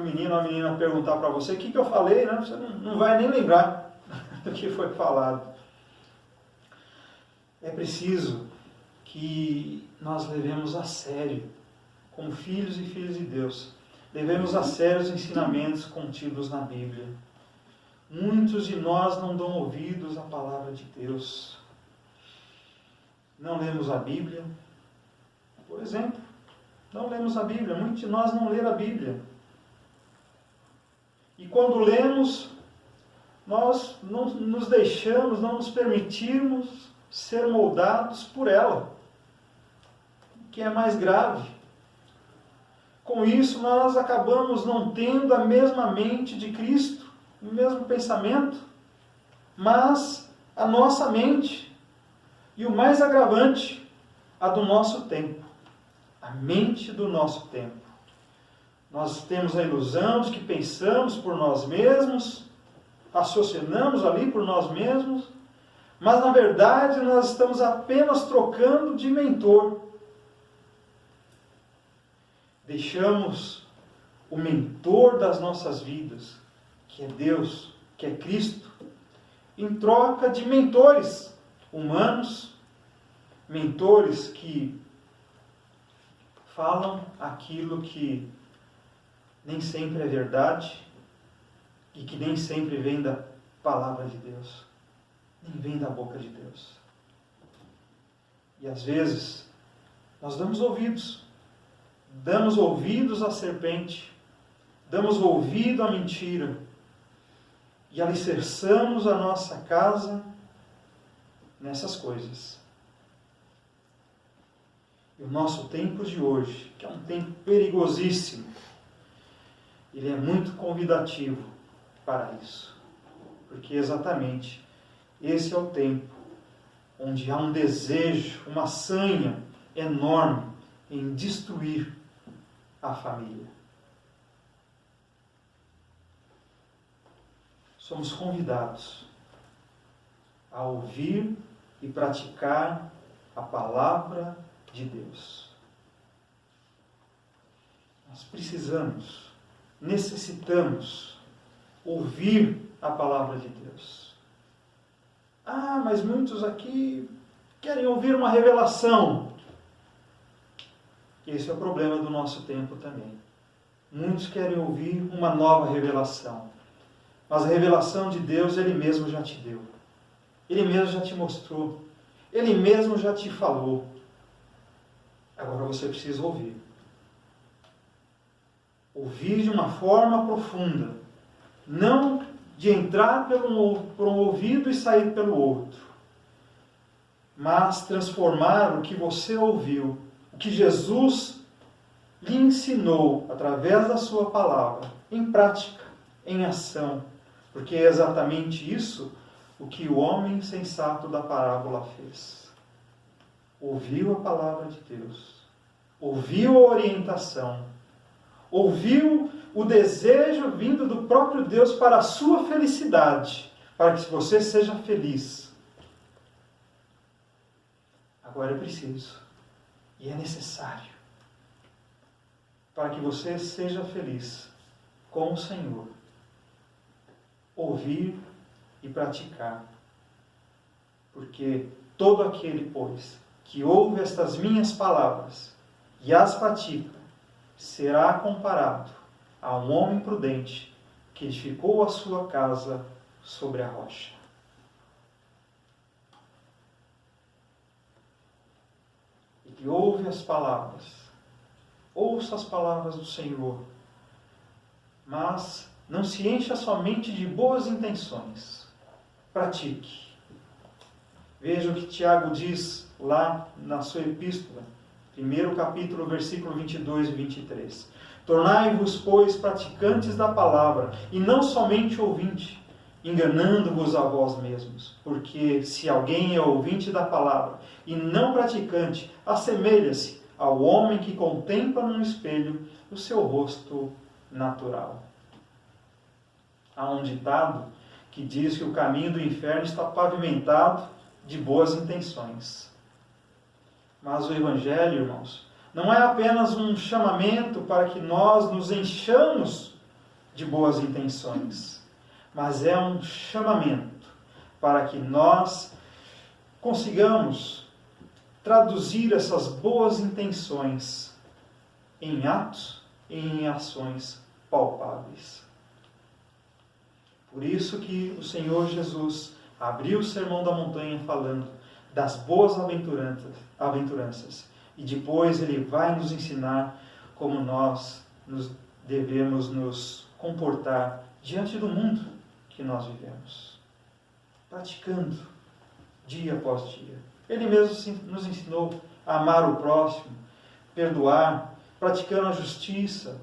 menino ou a menina perguntar para você o que eu falei, né, você não vai nem lembrar do que foi falado. É preciso que nós levemos a sério, como filhos e filhas de Deus, levemos a sério os ensinamentos contidos na Bíblia. Muitos de nós não dão ouvidos à palavra de Deus. Não lemos a Bíblia, por exemplo. Não lemos a Bíblia. Muitos de nós não leram a Bíblia. E quando lemos, nós não nos deixamos, não nos permitimos ser moldados por ela, que é mais grave. Com isso, nós acabamos não tendo a mesma mente de Cristo, o mesmo pensamento, mas a nossa mente. E o mais agravante, a do nosso tempo. A mente do nosso tempo. Nós temos a ilusão de que pensamos por nós mesmos, raciocinamos ali por nós mesmos, mas na verdade nós estamos apenas trocando de mentor. Deixamos o mentor das nossas vidas, que é Deus, que é Cristo, em troca de mentores humanos, mentores que falam aquilo que nem sempre é verdade e que nem sempre vem da palavra de Deus, nem vem da boca de Deus. E às vezes nós damos ouvidos à serpente, damos ouvido à mentira e alicerçamos a nossa casa nessas coisas. E o nosso tempo de hoje, que é um tempo perigosíssimo, ele é muito convidativo para isso. Porque exatamente esse é o tempo onde há um desejo, uma sanha enorme em destruir a família. Somos convidados a ouvir e praticar a palavra de Deus. Nós necessitamos ouvir a palavra de Deus. Ah, mas muitos aqui querem ouvir uma revelação. Esse é o problema do nosso tempo também. Muitos querem ouvir uma nova revelação. Mas a revelação de Deus, Ele mesmo já te deu. Ele mesmo já te mostrou. Ele mesmo já te falou. Agora você precisa ouvir. Ouvir de uma forma profunda. Não de entrar por um ouvido e sair pelo outro. Mas transformar o que você ouviu, o que Jesus lhe ensinou através da sua palavra, em prática, em ação. Porque é exatamente isso o que o homem sensato da parábola fez. ouviu a palavra de Deus, ouviu a orientação, ouviu o desejo vindo do próprio Deus para a sua felicidade, para que você seja feliz. Agora é preciso, e é necessário, para que você seja feliz com o Senhor, ouvir e praticar. Porque todo aquele, pois, que ouve estas minhas palavras e as pratica, será comparado a um homem prudente que edificou a sua casa sobre a rocha. E ouve as palavras, ouça as palavras do Senhor, mas não se encha somente de boas intenções. Pratique. Veja o que Tiago diz lá na sua epístola, 1º capítulo, versículo 22 e 23. Tornai-vos, pois, praticantes da palavra, e não somente ouvinte, enganando-vos a vós mesmos. Porque se alguém é ouvinte da palavra e não praticante, assemelha-se ao homem que contempla num espelho o seu rosto natural. Há um ditado que diz que o caminho do inferno está pavimentado de boas intenções. Mas o Evangelho, irmãos, não é apenas um chamamento para que nós nos enchamos de boas intenções, mas é um chamamento para que nós consigamos traduzir essas boas intenções em atos e em ações palpáveis. Por isso que o Senhor Jesus abriu o Sermão da Montanha falando das boas aventuranças. E depois ele vai nos ensinar como nós devemos nos comportar diante do mundo que nós vivemos. Praticando dia após dia. Ele mesmo nos ensinou a amar o próximo, perdoar, praticando a justiça,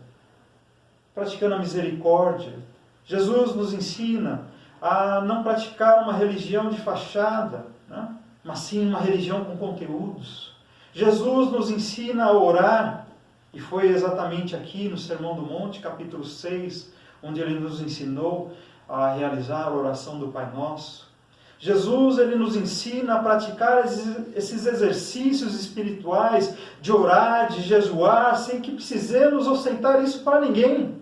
praticando a misericórdia. Jesus nos ensina a não praticar uma religião de fachada, né? Mas sim uma religião com conteúdos. Jesus nos ensina a orar, e foi exatamente aqui no Sermão do Monte, capítulo 6, onde ele nos ensinou a realizar a oração do Pai Nosso. Jesus, ele nos ensina a praticar esses exercícios espirituais de orar, de jejuar, sem que precisemos ostentar isso para ninguém.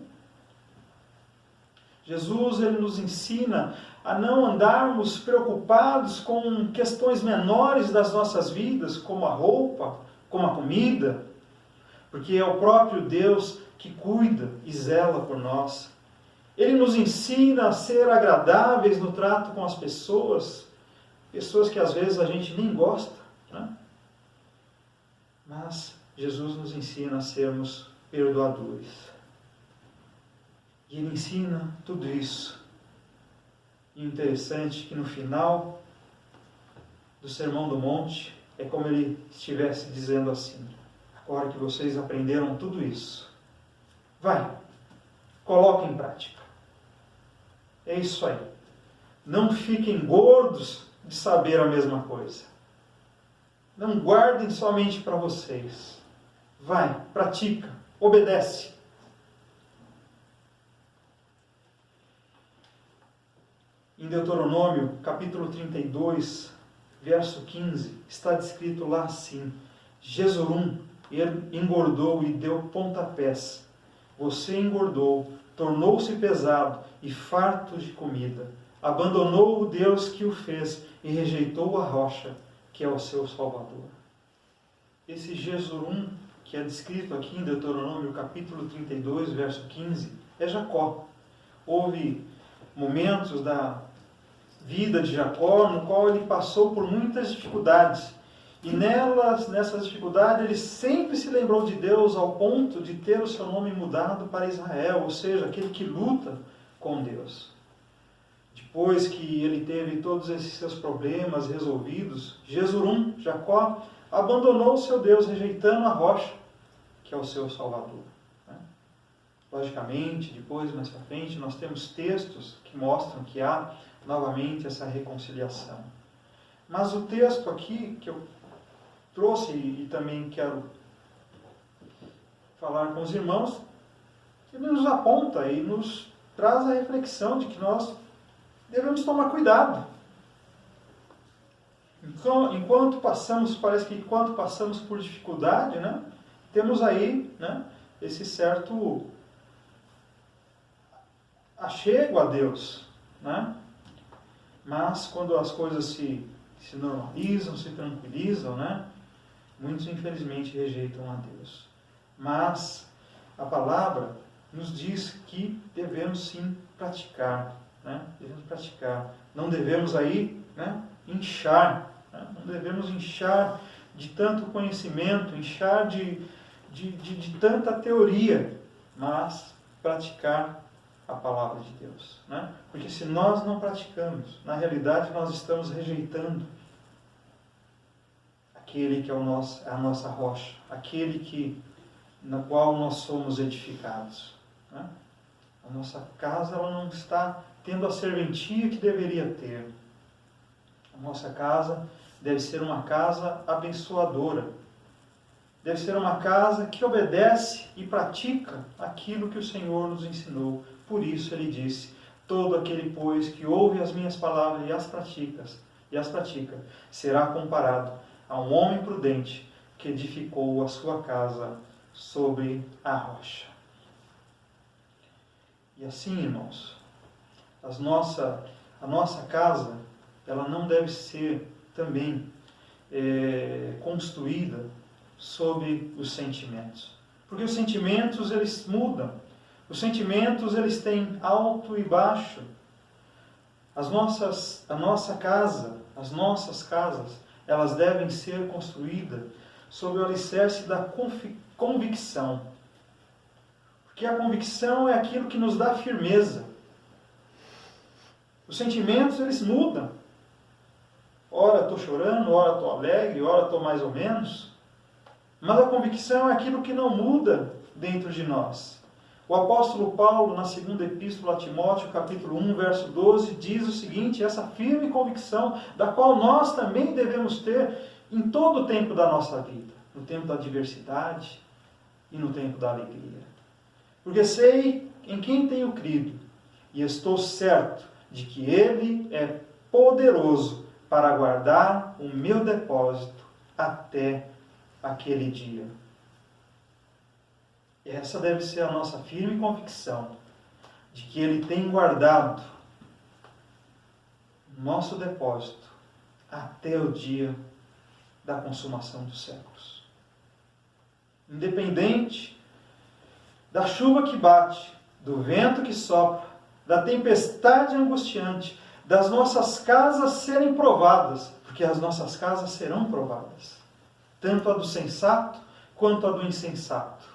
Jesus, ele nos ensina a não andarmos preocupados com questões menores das nossas vidas, como a roupa, como a comida, porque é o próprio Deus que cuida e zela por nós. Ele nos ensina a ser agradáveis no trato com as pessoas que às vezes a gente nem gosta, né? Mas Jesus nos ensina a sermos perdoadores. E ele ensina tudo isso. E interessante que no final do Sermão do Monte é como ele estivesse dizendo assim: agora que vocês aprenderam tudo isso, vai, coloque em prática. É isso aí. Não fiquem gordos de saber a mesma coisa. Não guardem somente para vocês. Vai, pratica, obedece. Em Deuteronômio, capítulo 32, verso 15, está descrito lá assim: Jesurum engordou e deu pontapés. Você engordou, tornou-se pesado e farto de comida. Abandonou o Deus que o fez e rejeitou a rocha, que é o seu Salvador. Esse Jesurum, que é descrito aqui em Deuteronômio, capítulo 32, verso 15, é Jacó. Houve momentos da vida de Jacó no qual ele passou por muitas dificuldades. E nessas dificuldades, ele sempre se lembrou de Deus ao ponto de ter o seu nome mudado para Israel, ou seja, aquele que luta com Deus. Depois que ele teve todos esses seus problemas resolvidos, Jesurum, Jacó, abandonou o seu Deus, rejeitando a rocha, que é o seu Salvador. Logicamente, depois, mais para frente, nós temos textos que mostram que há novamente essa reconciliação. Mas o texto aqui que eu trouxe e também quero falar com os irmãos, ele nos aponta e nos traz a reflexão de que nós devemos tomar cuidado. Parece que enquanto passamos por dificuldade, né, temos aí, né, esse certo achego a Deus, né? Mas quando as coisas se normalizam, se tranquilizam, né, muitos infelizmente rejeitam a Deus. Mas a palavra nos diz que devemos sim praticar, né? Devemos praticar. Não devemos aí, né, inchar, né? Não devemos inchar de tanto conhecimento, inchar de tanta teoria, mas praticar a palavra de Deus, né? Porque se nós não praticamos, na realidade nós estamos rejeitando aquele que é a nossa rocha, aquele na qual nós somos edificados, né? A nossa casa ela não está tendo a serventia que deveria ter. A nossa casa deve ser uma casa abençoadora. Deve ser uma casa que obedece e pratica aquilo que o Senhor nos ensinou. Por isso ele disse: todo aquele, pois, que ouve as minhas palavras e as pratica, será comparado a um homem prudente que edificou a sua casa sobre a rocha. E assim, irmãos, a nossa casa, ela não deve ser também construída sobre os sentimentos. Porque os sentimentos, eles mudam. Os sentimentos, eles têm alto e baixo. As nossas casas, elas devem ser construídas sobre o alicerce da convicção. Porque a convicção é aquilo que nos dá firmeza. Os sentimentos, eles mudam. Ora estou chorando, ora estou alegre, ora estou mais ou menos. Mas a convicção é aquilo que não muda dentro de nós. O apóstolo Paulo, na segunda epístola a Timóteo, capítulo 1, verso 12, diz o seguinte: essa firme convicção, da qual nós também devemos ter em todo o tempo da nossa vida, no tempo da adversidade e no tempo da alegria. Porque sei em quem tenho crido, e estou certo de que Ele é poderoso para guardar o meu depósito até aquele dia. Essa deve ser a nossa firme convicção, de que Ele tem guardado o nosso depósito até o dia da consumação dos séculos. Independente da chuva que bate, do vento que sopra, da tempestade angustiante, das nossas casas serem provadas, porque as nossas casas serão provadas, tanto a do sensato quanto a do insensato.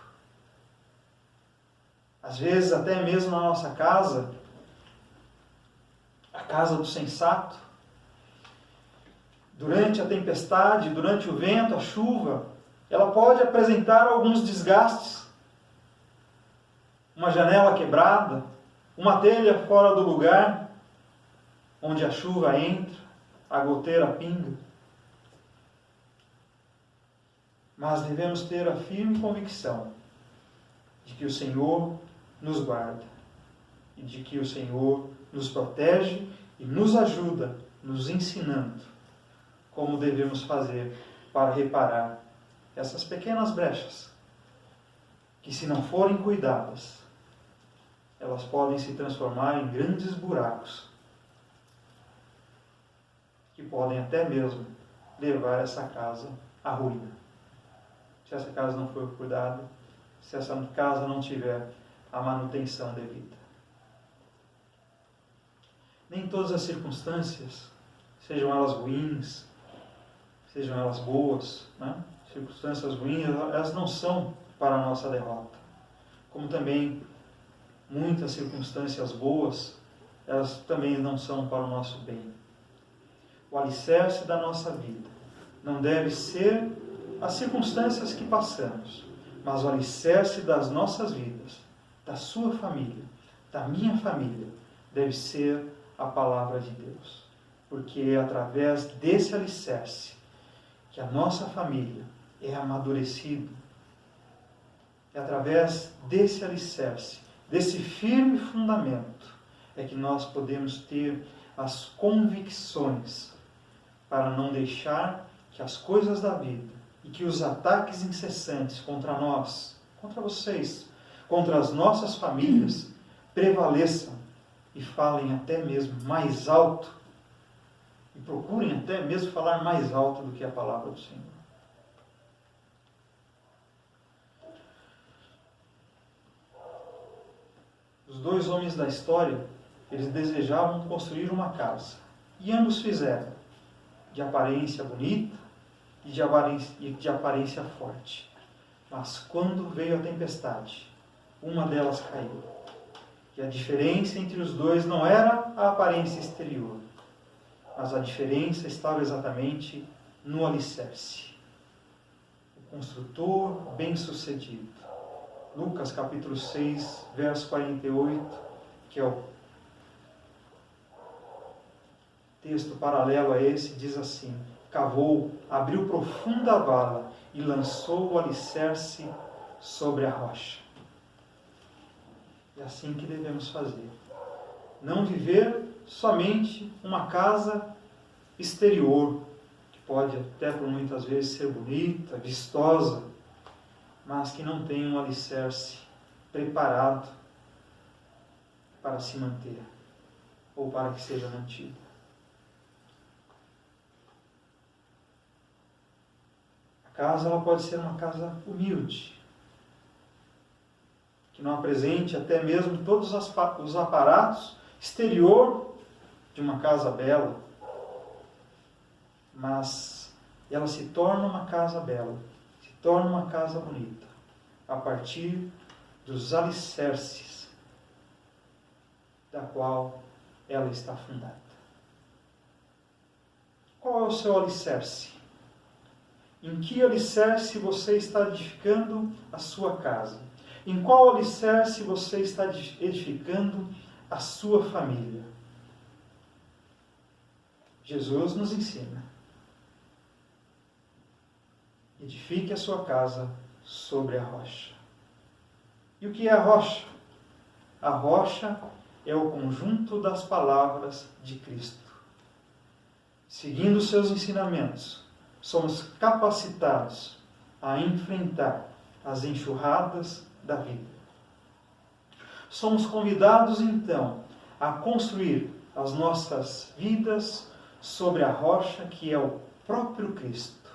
Às vezes, até mesmo na nossa casa, a casa do sensato, durante a tempestade, durante o vento, a chuva, ela pode apresentar alguns desgastes. Uma janela quebrada, uma telha fora do lugar, onde a chuva entra, a goteira pinga. Mas devemos ter a firme convicção de que o Senhor nos guarda e de que o Senhor nos protege e nos ajuda, nos ensinando como devemos fazer para reparar essas pequenas brechas que, se não forem cuidadas, elas podem se transformar em grandes buracos que podem até mesmo levar essa casa à ruína. Se essa casa não for cuidada, se essa casa não tiver a manutenção devida. Nem todas as circunstâncias, sejam elas ruins, sejam elas boas, né? Circunstâncias ruins, elas não são para a nossa derrota. Como também muitas circunstâncias boas, elas também não são para o nosso bem. O alicerce da nossa vida não deve ser as circunstâncias que passamos, mas o alicerce das nossas vidas, da sua família, da minha família, deve ser a palavra de Deus. Porque é através desse alicerce que a nossa família é amadurecida. É através desse alicerce, desse firme fundamento, é que nós podemos ter as convicções para não deixar que as coisas da vida e que os ataques incessantes contra nós, contra vocês, contra as nossas famílias, prevaleçam e falem até mesmo mais alto e procurem até mesmo falar mais alto do que a palavra do Senhor. Os dois homens da história, eles desejavam construir uma casa. E ambos fizeram, de aparência bonita e de aparência forte. Mas quando veio a tempestade, uma delas caiu. E a diferença entre os dois não era a aparência exterior, mas a diferença estava exatamente no alicerce. O construtor bem-sucedido. Lucas capítulo 6, verso 48, que é o texto paralelo a esse, diz assim: cavou, abriu profunda vala e lançou o alicerce sobre a rocha. É assim que devemos fazer. Não viver somente uma casa exterior, que pode até por muitas vezes ser bonita, vistosa, mas que não tem um alicerce preparado para se manter, ou para que seja mantido. A casa ela pode ser uma casa humilde, que não apresente até mesmo todos os aparatos exterior de uma casa bela, mas ela se torna uma casa bela, se torna uma casa bonita, a partir dos alicerces da qual ela está fundada. Qual é o seu alicerce? Em que alicerce você está edificando a sua casa? Em qual alicerce você está edificando a sua família? Jesus nos ensina: edifique a sua casa sobre a rocha. E o que é a rocha? A rocha é o conjunto das palavras de Cristo. Seguindo os seus ensinamentos, somos capacitados a enfrentar as enxurradas da vida. Somos convidados, então, a construir as nossas vidas sobre a rocha que é o próprio Cristo.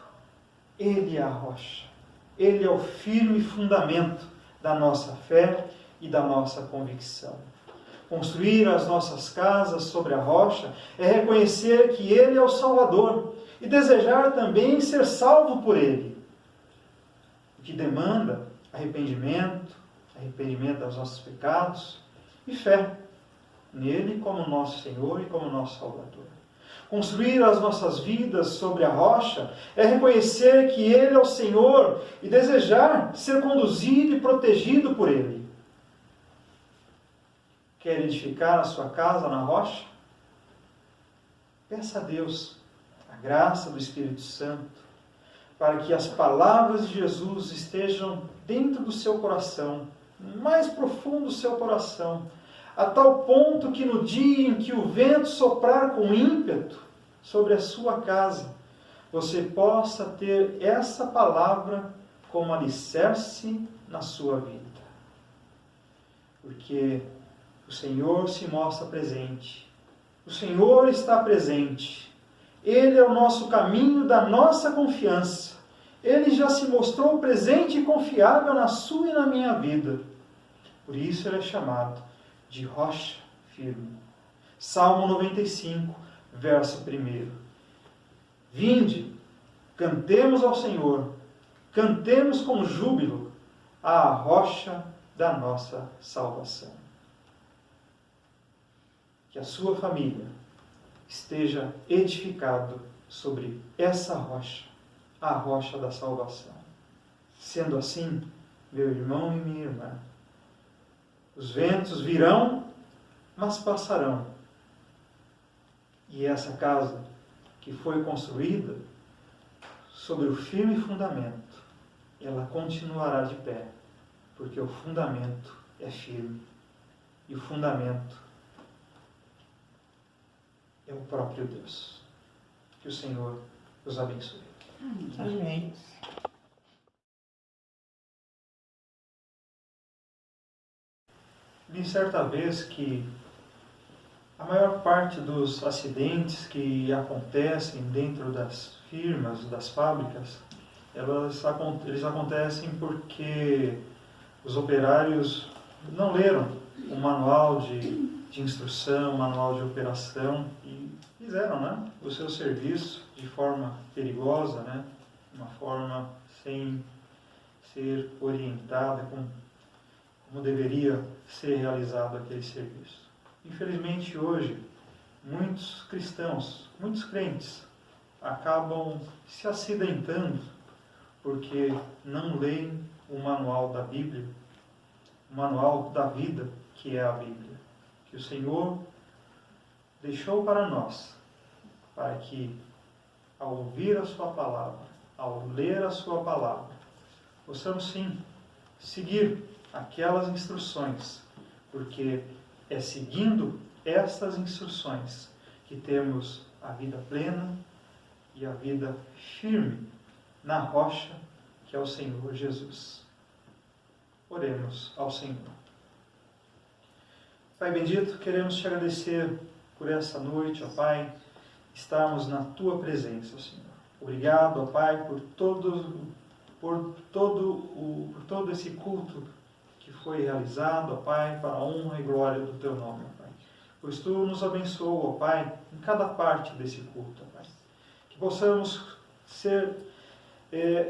Ele é a rocha. Ele é o firme fundamento da nossa fé e da nossa convicção. Construir as nossas casas sobre a rocha é reconhecer que Ele é o Salvador e desejar também ser salvo por Ele, o que demanda arrependimento dos nossos pecados e fé nele como nosso Senhor e como nosso Salvador. Construir as nossas vidas sobre a rocha é reconhecer que Ele é o Senhor e desejar ser conduzido e protegido por Ele. Quer edificar a sua casa na rocha? Peça a Deus a graça do Espírito Santo para que as palavras de Jesus estejam dentro do seu coração, no mais profundo do seu coração, a tal ponto que no dia em que o vento soprar com ímpeto sobre a sua casa, você possa ter essa palavra como alicerce na sua vida. Porque o Senhor se mostra presente. O Senhor está presente. Ele é o nosso caminho da nossa confiança. Ele já se mostrou presente e confiável na sua e na minha vida. Por isso ele é chamado de rocha firme. Salmo 95, verso 1. Vinde, cantemos ao Senhor, cantemos com júbilo à rocha da nossa salvação. Que a sua família esteja edificado sobre essa rocha, a rocha da salvação. Sendo assim, meu irmão e minha irmã, os ventos virão, mas passarão. E essa casa que foi construída sobre o firme fundamento, ela continuará de pé, porque o fundamento é firme. E o fundamento é o próprio Deus. Que o Senhor os abençoe. Amém. Li certa vez que a maior parte dos acidentes que acontecem dentro das firmas, das fábricas, eles acontecem porque os operários não leram o manual de instrução, o manual de operação e fizeram, né, o seu serviço de forma perigosa, né, uma forma sem ser orientada como deveria ser realizado aquele serviço. Infelizmente, hoje, muitos cristãos, muitos crentes, acabam se acidentando porque não leem o manual da Bíblia, o manual da vida, que é a Bíblia, que o Senhor deixou para nós, para que, ao ouvir a sua palavra, ao ler a sua palavra, possamos sim seguir aquelas instruções, porque é seguindo estas instruções que temos a vida plena e a vida firme na rocha que é o Senhor Jesus. Oremos ao Senhor. Pai bendito, queremos te agradecer por essa noite, ó Pai, estarmos na tua presença, ó Senhor. Obrigado, ó Pai, por todo esse culto que foi realizado, ó Pai, para a honra e glória do teu nome, ó Pai. Pois tu nos abençoa, ó Pai, em cada parte desse culto, ó Pai. Que possamos ser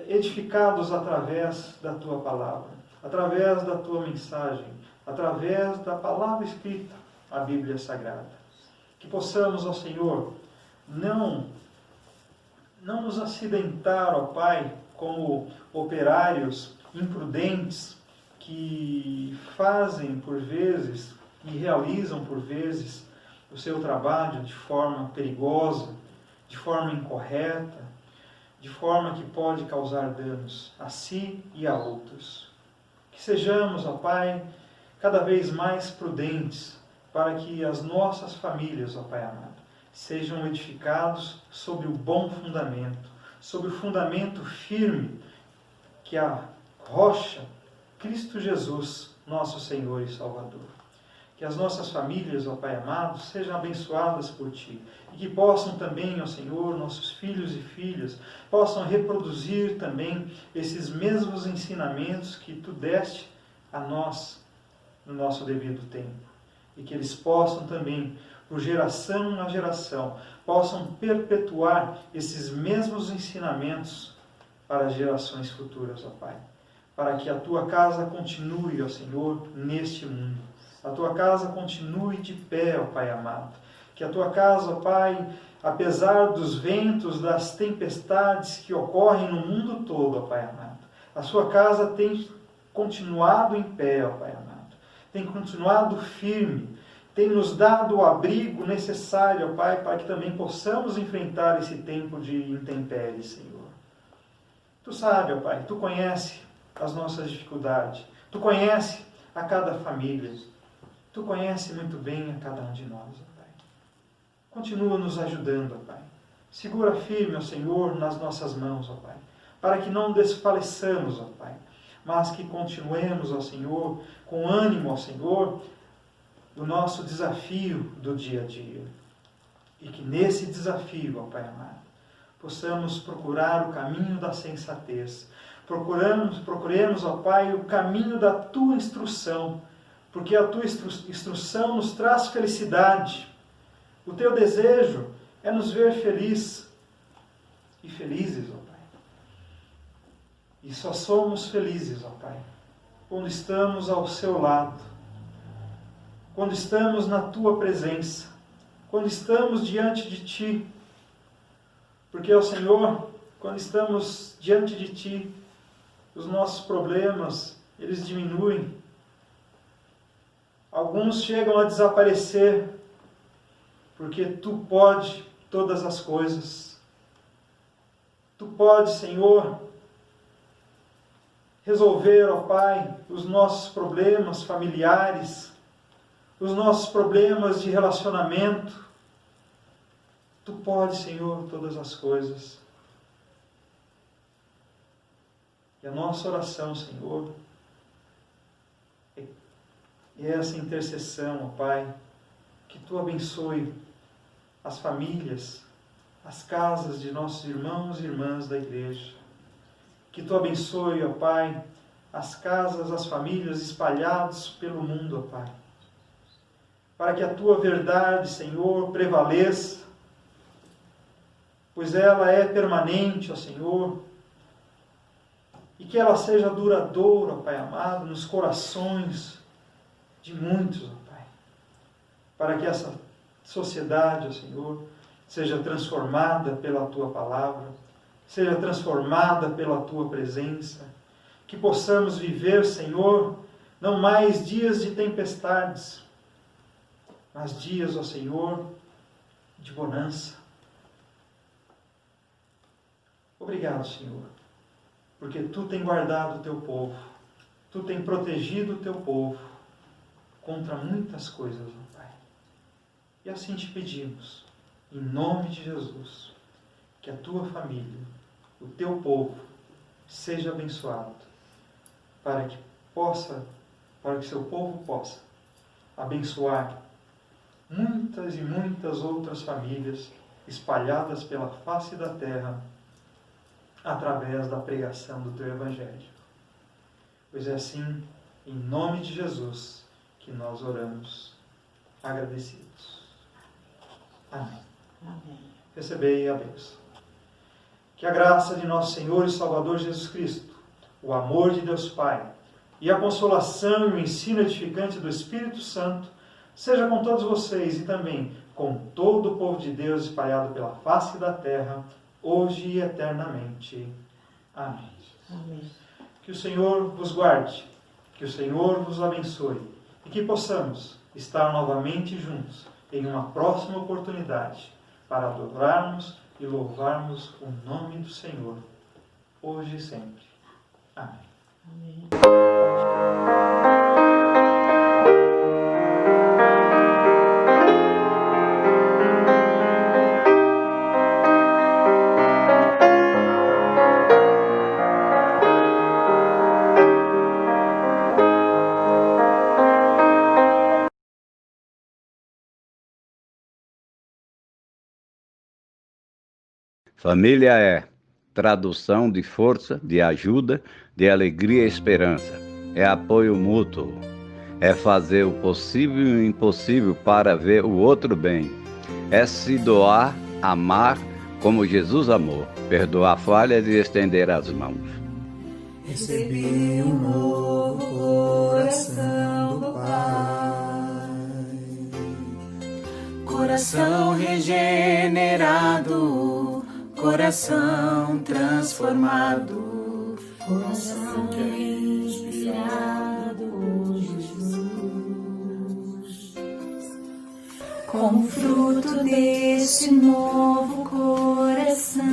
edificados através da tua palavra, através da tua mensagem, através da palavra escrita, a Bíblia Sagrada. Que possamos, ó Senhor, não nos acidentar, ó Pai, como operários imprudentes que fazem por vezes e realizam por vezes o seu trabalho de forma perigosa, de forma incorreta, de forma que pode causar danos a si e a outros. Que sejamos, ó Pai, cada vez mais prudentes para que as nossas famílias, ó Pai amado, sejam edificados sobre o bom fundamento, sobre o fundamento firme que é a rocha, Cristo Jesus, nosso Senhor e Salvador. Que as nossas famílias, ó Pai amado, sejam abençoadas por Ti. E que possam também, ó Senhor, nossos filhos e filhas, possam reproduzir também esses mesmos ensinamentos que Tu deste a nós no nosso devido tempo. E que eles possam também, por geração a geração, possam perpetuar esses mesmos ensinamentos para as gerações futuras, ó Pai. Para que a Tua casa continue, ó Senhor, neste mundo. A Tua casa continue de pé, ó Pai amado. Que a Tua casa, ó Pai, apesar dos ventos, das tempestades que ocorrem no mundo todo, ó Pai amado, a Sua casa tem continuado em pé, ó Pai amado. Tem continuado firme. Tem nos dado o abrigo necessário, ó Pai, para que também possamos enfrentar esse tempo de intempéries, Senhor. Tu sabe, ó Pai, Tu conhece as nossas dificuldades. Tu conhece a cada família. Tu conhece muito bem a cada um de nós, ó Pai. Continua nos ajudando, ó Pai. Segura firme, ó Senhor, nas nossas mãos, ó Pai, para que não desfaleçamos, ó Pai, mas que continuemos, ó Senhor, com ânimo, ó Senhor, o nosso desafio do dia a dia. E que nesse desafio, ó Pai amado, possamos procurar o caminho da sensatez. Procuremos, ó Pai, o caminho da Tua instrução, porque a Tua instrução nos traz felicidade. O Teu desejo é nos ver felizes e felizes, ó Pai. E só somos felizes, ó Pai, quando estamos ao Seu lado, quando estamos na Tua presença, quando estamos diante de Ti. Porque, ó Senhor, quando estamos diante de Ti, os nossos problemas, eles diminuem. Alguns chegam a desaparecer, porque Tu pode todas as coisas. Tu podes, Senhor, resolver, ó Pai, os nossos problemas familiares, os nossos problemas de relacionamento. Tu podes, Senhor, todas as coisas. E a nossa oração, Senhor, é essa intercessão, ó Pai, que Tu abençoe as famílias, as casas de nossos irmãos e irmãs da igreja. Que Tu abençoe, ó Pai, as casas, as famílias espalhadas pelo mundo, ó Pai. Para que a Tua verdade, Senhor, prevaleça, pois ela é permanente, ó Senhor, e que ela seja duradoura, ó Pai amado, nos corações de muitos, ó Pai. Para que essa sociedade, ó Senhor, seja transformada pela Tua palavra, seja transformada pela Tua presença, que possamos viver, Senhor, não mais dias de tempestades, mas dias, ó Senhor, de bonança. Obrigado, Senhor, porque Tu tem guardado o Teu povo, Tu tem protegido o Teu povo contra muitas coisas, ó Pai. E assim te pedimos, em nome de Jesus, que a Tua família, o Teu povo, seja abençoado, para que Seu povo possa abençoar muitas e muitas outras famílias espalhadas pela face da terra, através da pregação do Teu Evangelho. Pois é assim, em nome de Jesus, que nós oramos, agradecidos. Amém. Amém. Recebei a bênção. Que a graça de nosso Senhor e Salvador Jesus Cristo, o amor de Deus Pai e a consolação e o ensino edificante do Espírito Santo seja com todos vocês e também com todo o povo de Deus espalhado pela face da terra, hoje e eternamente. Amém. Amém. Que o Senhor vos guarde, que o Senhor vos abençoe e que possamos estar novamente juntos em uma próxima oportunidade para adorarmos e louvarmos o nome do Senhor, hoje e sempre. Amém. Amém. Família é tradução de força, de ajuda, de alegria e esperança. É apoio mútuo. É fazer o possível e o impossível para ver o outro bem. É se doar, amar como Jesus amou, perdoar falhas e estender as mãos. Recebi um novo coração do Pai, coração regenerado, coração transformado, coração inspirado por Jesus. Como fruto deste novo coração,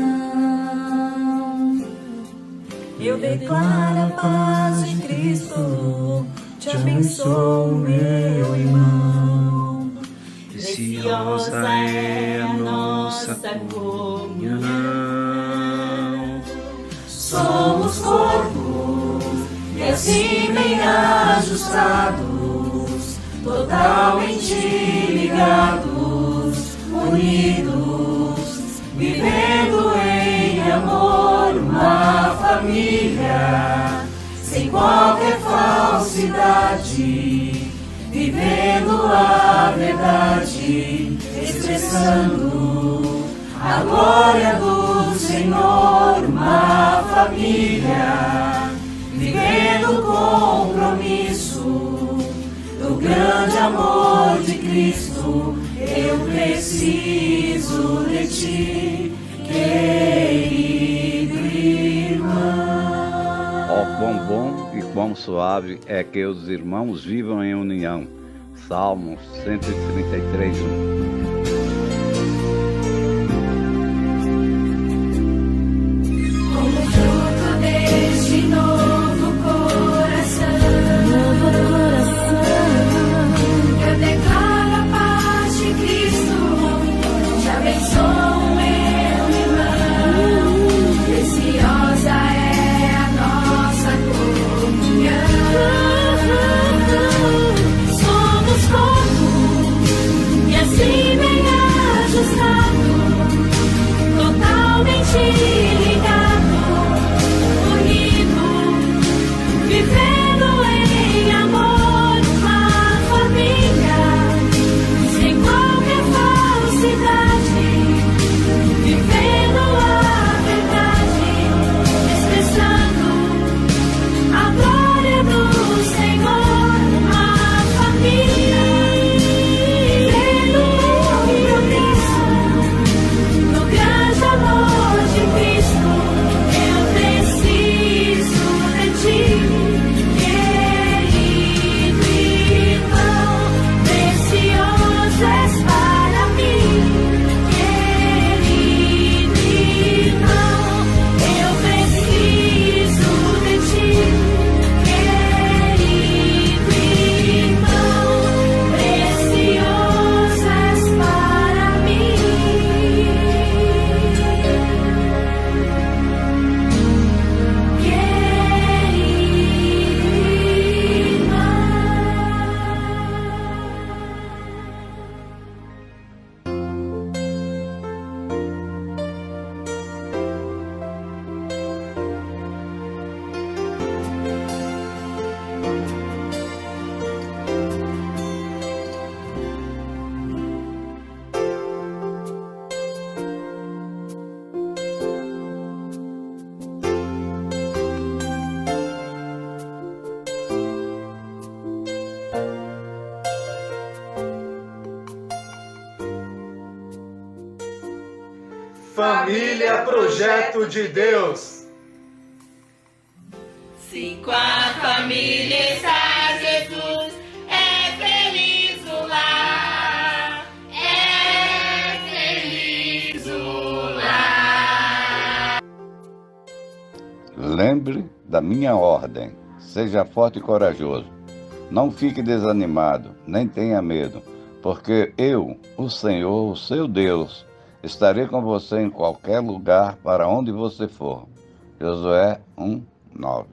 eu declaro a paz de Cristo, te abençoo, meu irmão. Preciosa é a nossa comunhão. Somos corpo e assim bem ajustados, totalmente ligados, unidos, vivendo em amor, uma família, sem qualquer falsidade, vivendo a verdade, expressando a glória do Senhor, uma família, vivendo o compromisso do grande amor de Cristo. Eu preciso de ti, querido irmão. Ó, quão bom e quão suave é que os irmãos vivam em união. Salmos 133:1. Família Projeto de Deus. Se com a família está Jesus, é feliz o lar, é feliz o lar. Lembre da minha ordem, seja forte e corajoso. Não fique desanimado, nem tenha medo, porque eu, o Senhor, o seu Deus, estarei com você em qualquer lugar para onde você for. Josué 1:9.